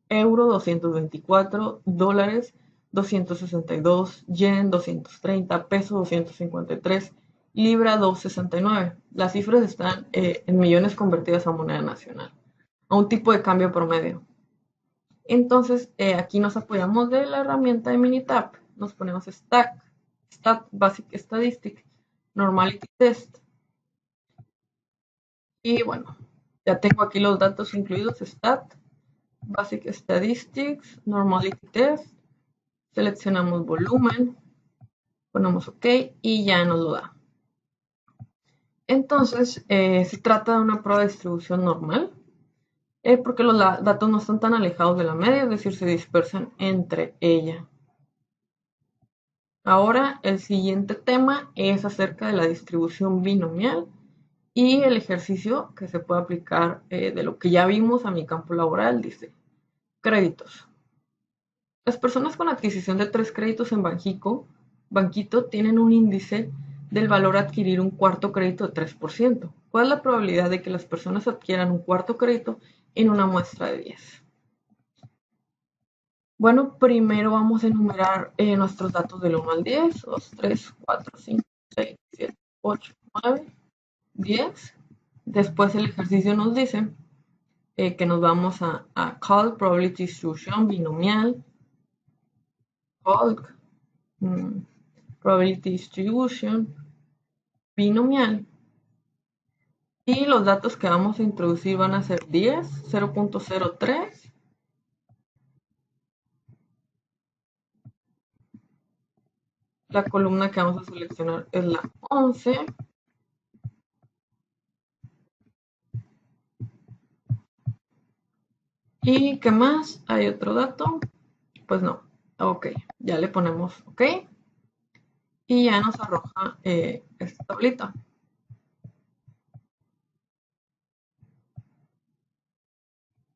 euro 224, dólares 262, yen 230, peso 253, libra 269. Las cifras están en millones convertidas a moneda nacional, a un tipo de cambio promedio. Entonces, aquí nos apoyamos de la herramienta de Minitab. Nos ponemos Stat Basic Statistic, Normality Test. Y bueno, ya tengo aquí los datos incluidos: Stat, Basic Statistics, Normality Test. Seleccionamos volumen, ponemos OK y ya nos lo da. Entonces, se trata de una prueba de distribución normal, porque los datos no están tan alejados de la media, es decir, se dispersan entre ella. Ahora, el siguiente tema es acerca de la distribución binomial y el ejercicio que se puede aplicar de lo que ya vimos a mi campo laboral. Dice, créditos. Las personas con adquisición de 3 créditos en Banquito tienen un índice del valor a adquirir un cuarto crédito de 3%. ¿Cuál es la probabilidad de que las personas adquieran un cuarto crédito en una muestra de 10? Bueno, primero vamos a enumerar nuestros datos del 1 al 10. 2, 3, 4, 5, 6, 7, 8, 9, 10. Después el ejercicio nos dice que nos vamos a Call Probability Distribution binomial. Call Probability Distribution binomial. Y los datos que vamos a introducir van a ser 10, 0.03, la columna que vamos a seleccionar es la 11, ¿y qué más? ¿Hay otro dato? Pues no. Ok, ya le ponemos ok y ya nos arroja esta tablita.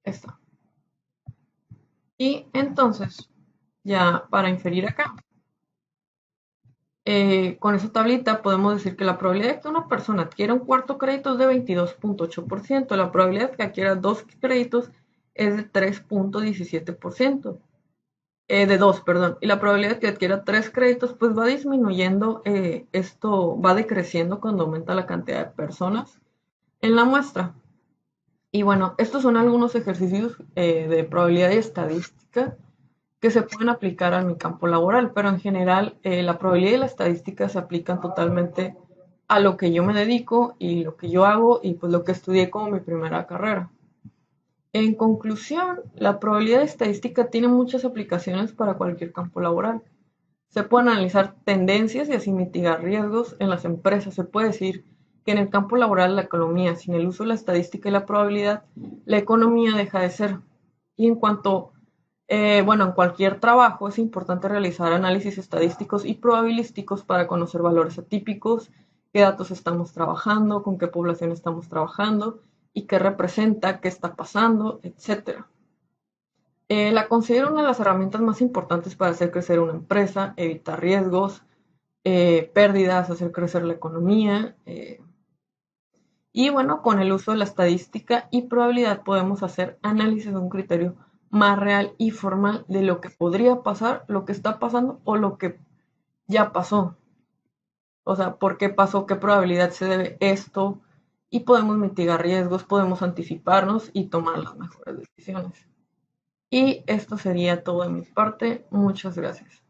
Esta. Y entonces, ya para inferir acá, con esa tablita podemos decir que la probabilidad de que una persona adquiera un cuarto crédito es de 22.8%, la probabilidad de que adquiera dos créditos es de 3.17%, de dos, perdón, y la probabilidad de que adquiera tres créditos pues va disminuyendo, esto va decreciendo cuando aumenta la cantidad de personas en la muestra. Y bueno, estos son algunos ejercicios de probabilidad y estadística que se pueden aplicar a mi campo laboral, pero en general la probabilidad y la estadística se aplican totalmente a lo que yo me dedico y lo que yo hago y pues lo que estudié como mi primera carrera. En conclusión, la probabilidad estadística tiene muchas aplicaciones para cualquier campo laboral. Se pueden analizar tendencias y así mitigar riesgos en las empresas. Se puede decir que en el campo laboral de la economía, sin el uso de la estadística y la probabilidad, la economía deja de ser. Y en cuanto, bueno, en cualquier trabajo es importante realizar análisis estadísticos y probabilísticos para conocer valores atípicos, qué datos estamos trabajando, con qué población estamos trabajando y qué representa, qué está pasando, etcétera. La considero una de las herramientas más importantes para hacer crecer una empresa, evitar riesgos, pérdidas, hacer crecer la economía. Y bueno, con el uso de la estadística y probabilidad podemos hacer análisis de un criterio más real y formal de lo que podría pasar, lo que está pasando o lo que ya pasó. O sea, por qué pasó, qué probabilidad se debe esto, y podemos mitigar riesgos, podemos anticiparnos y tomar las mejores decisiones. Y esto sería todo de mi parte. Muchas gracias.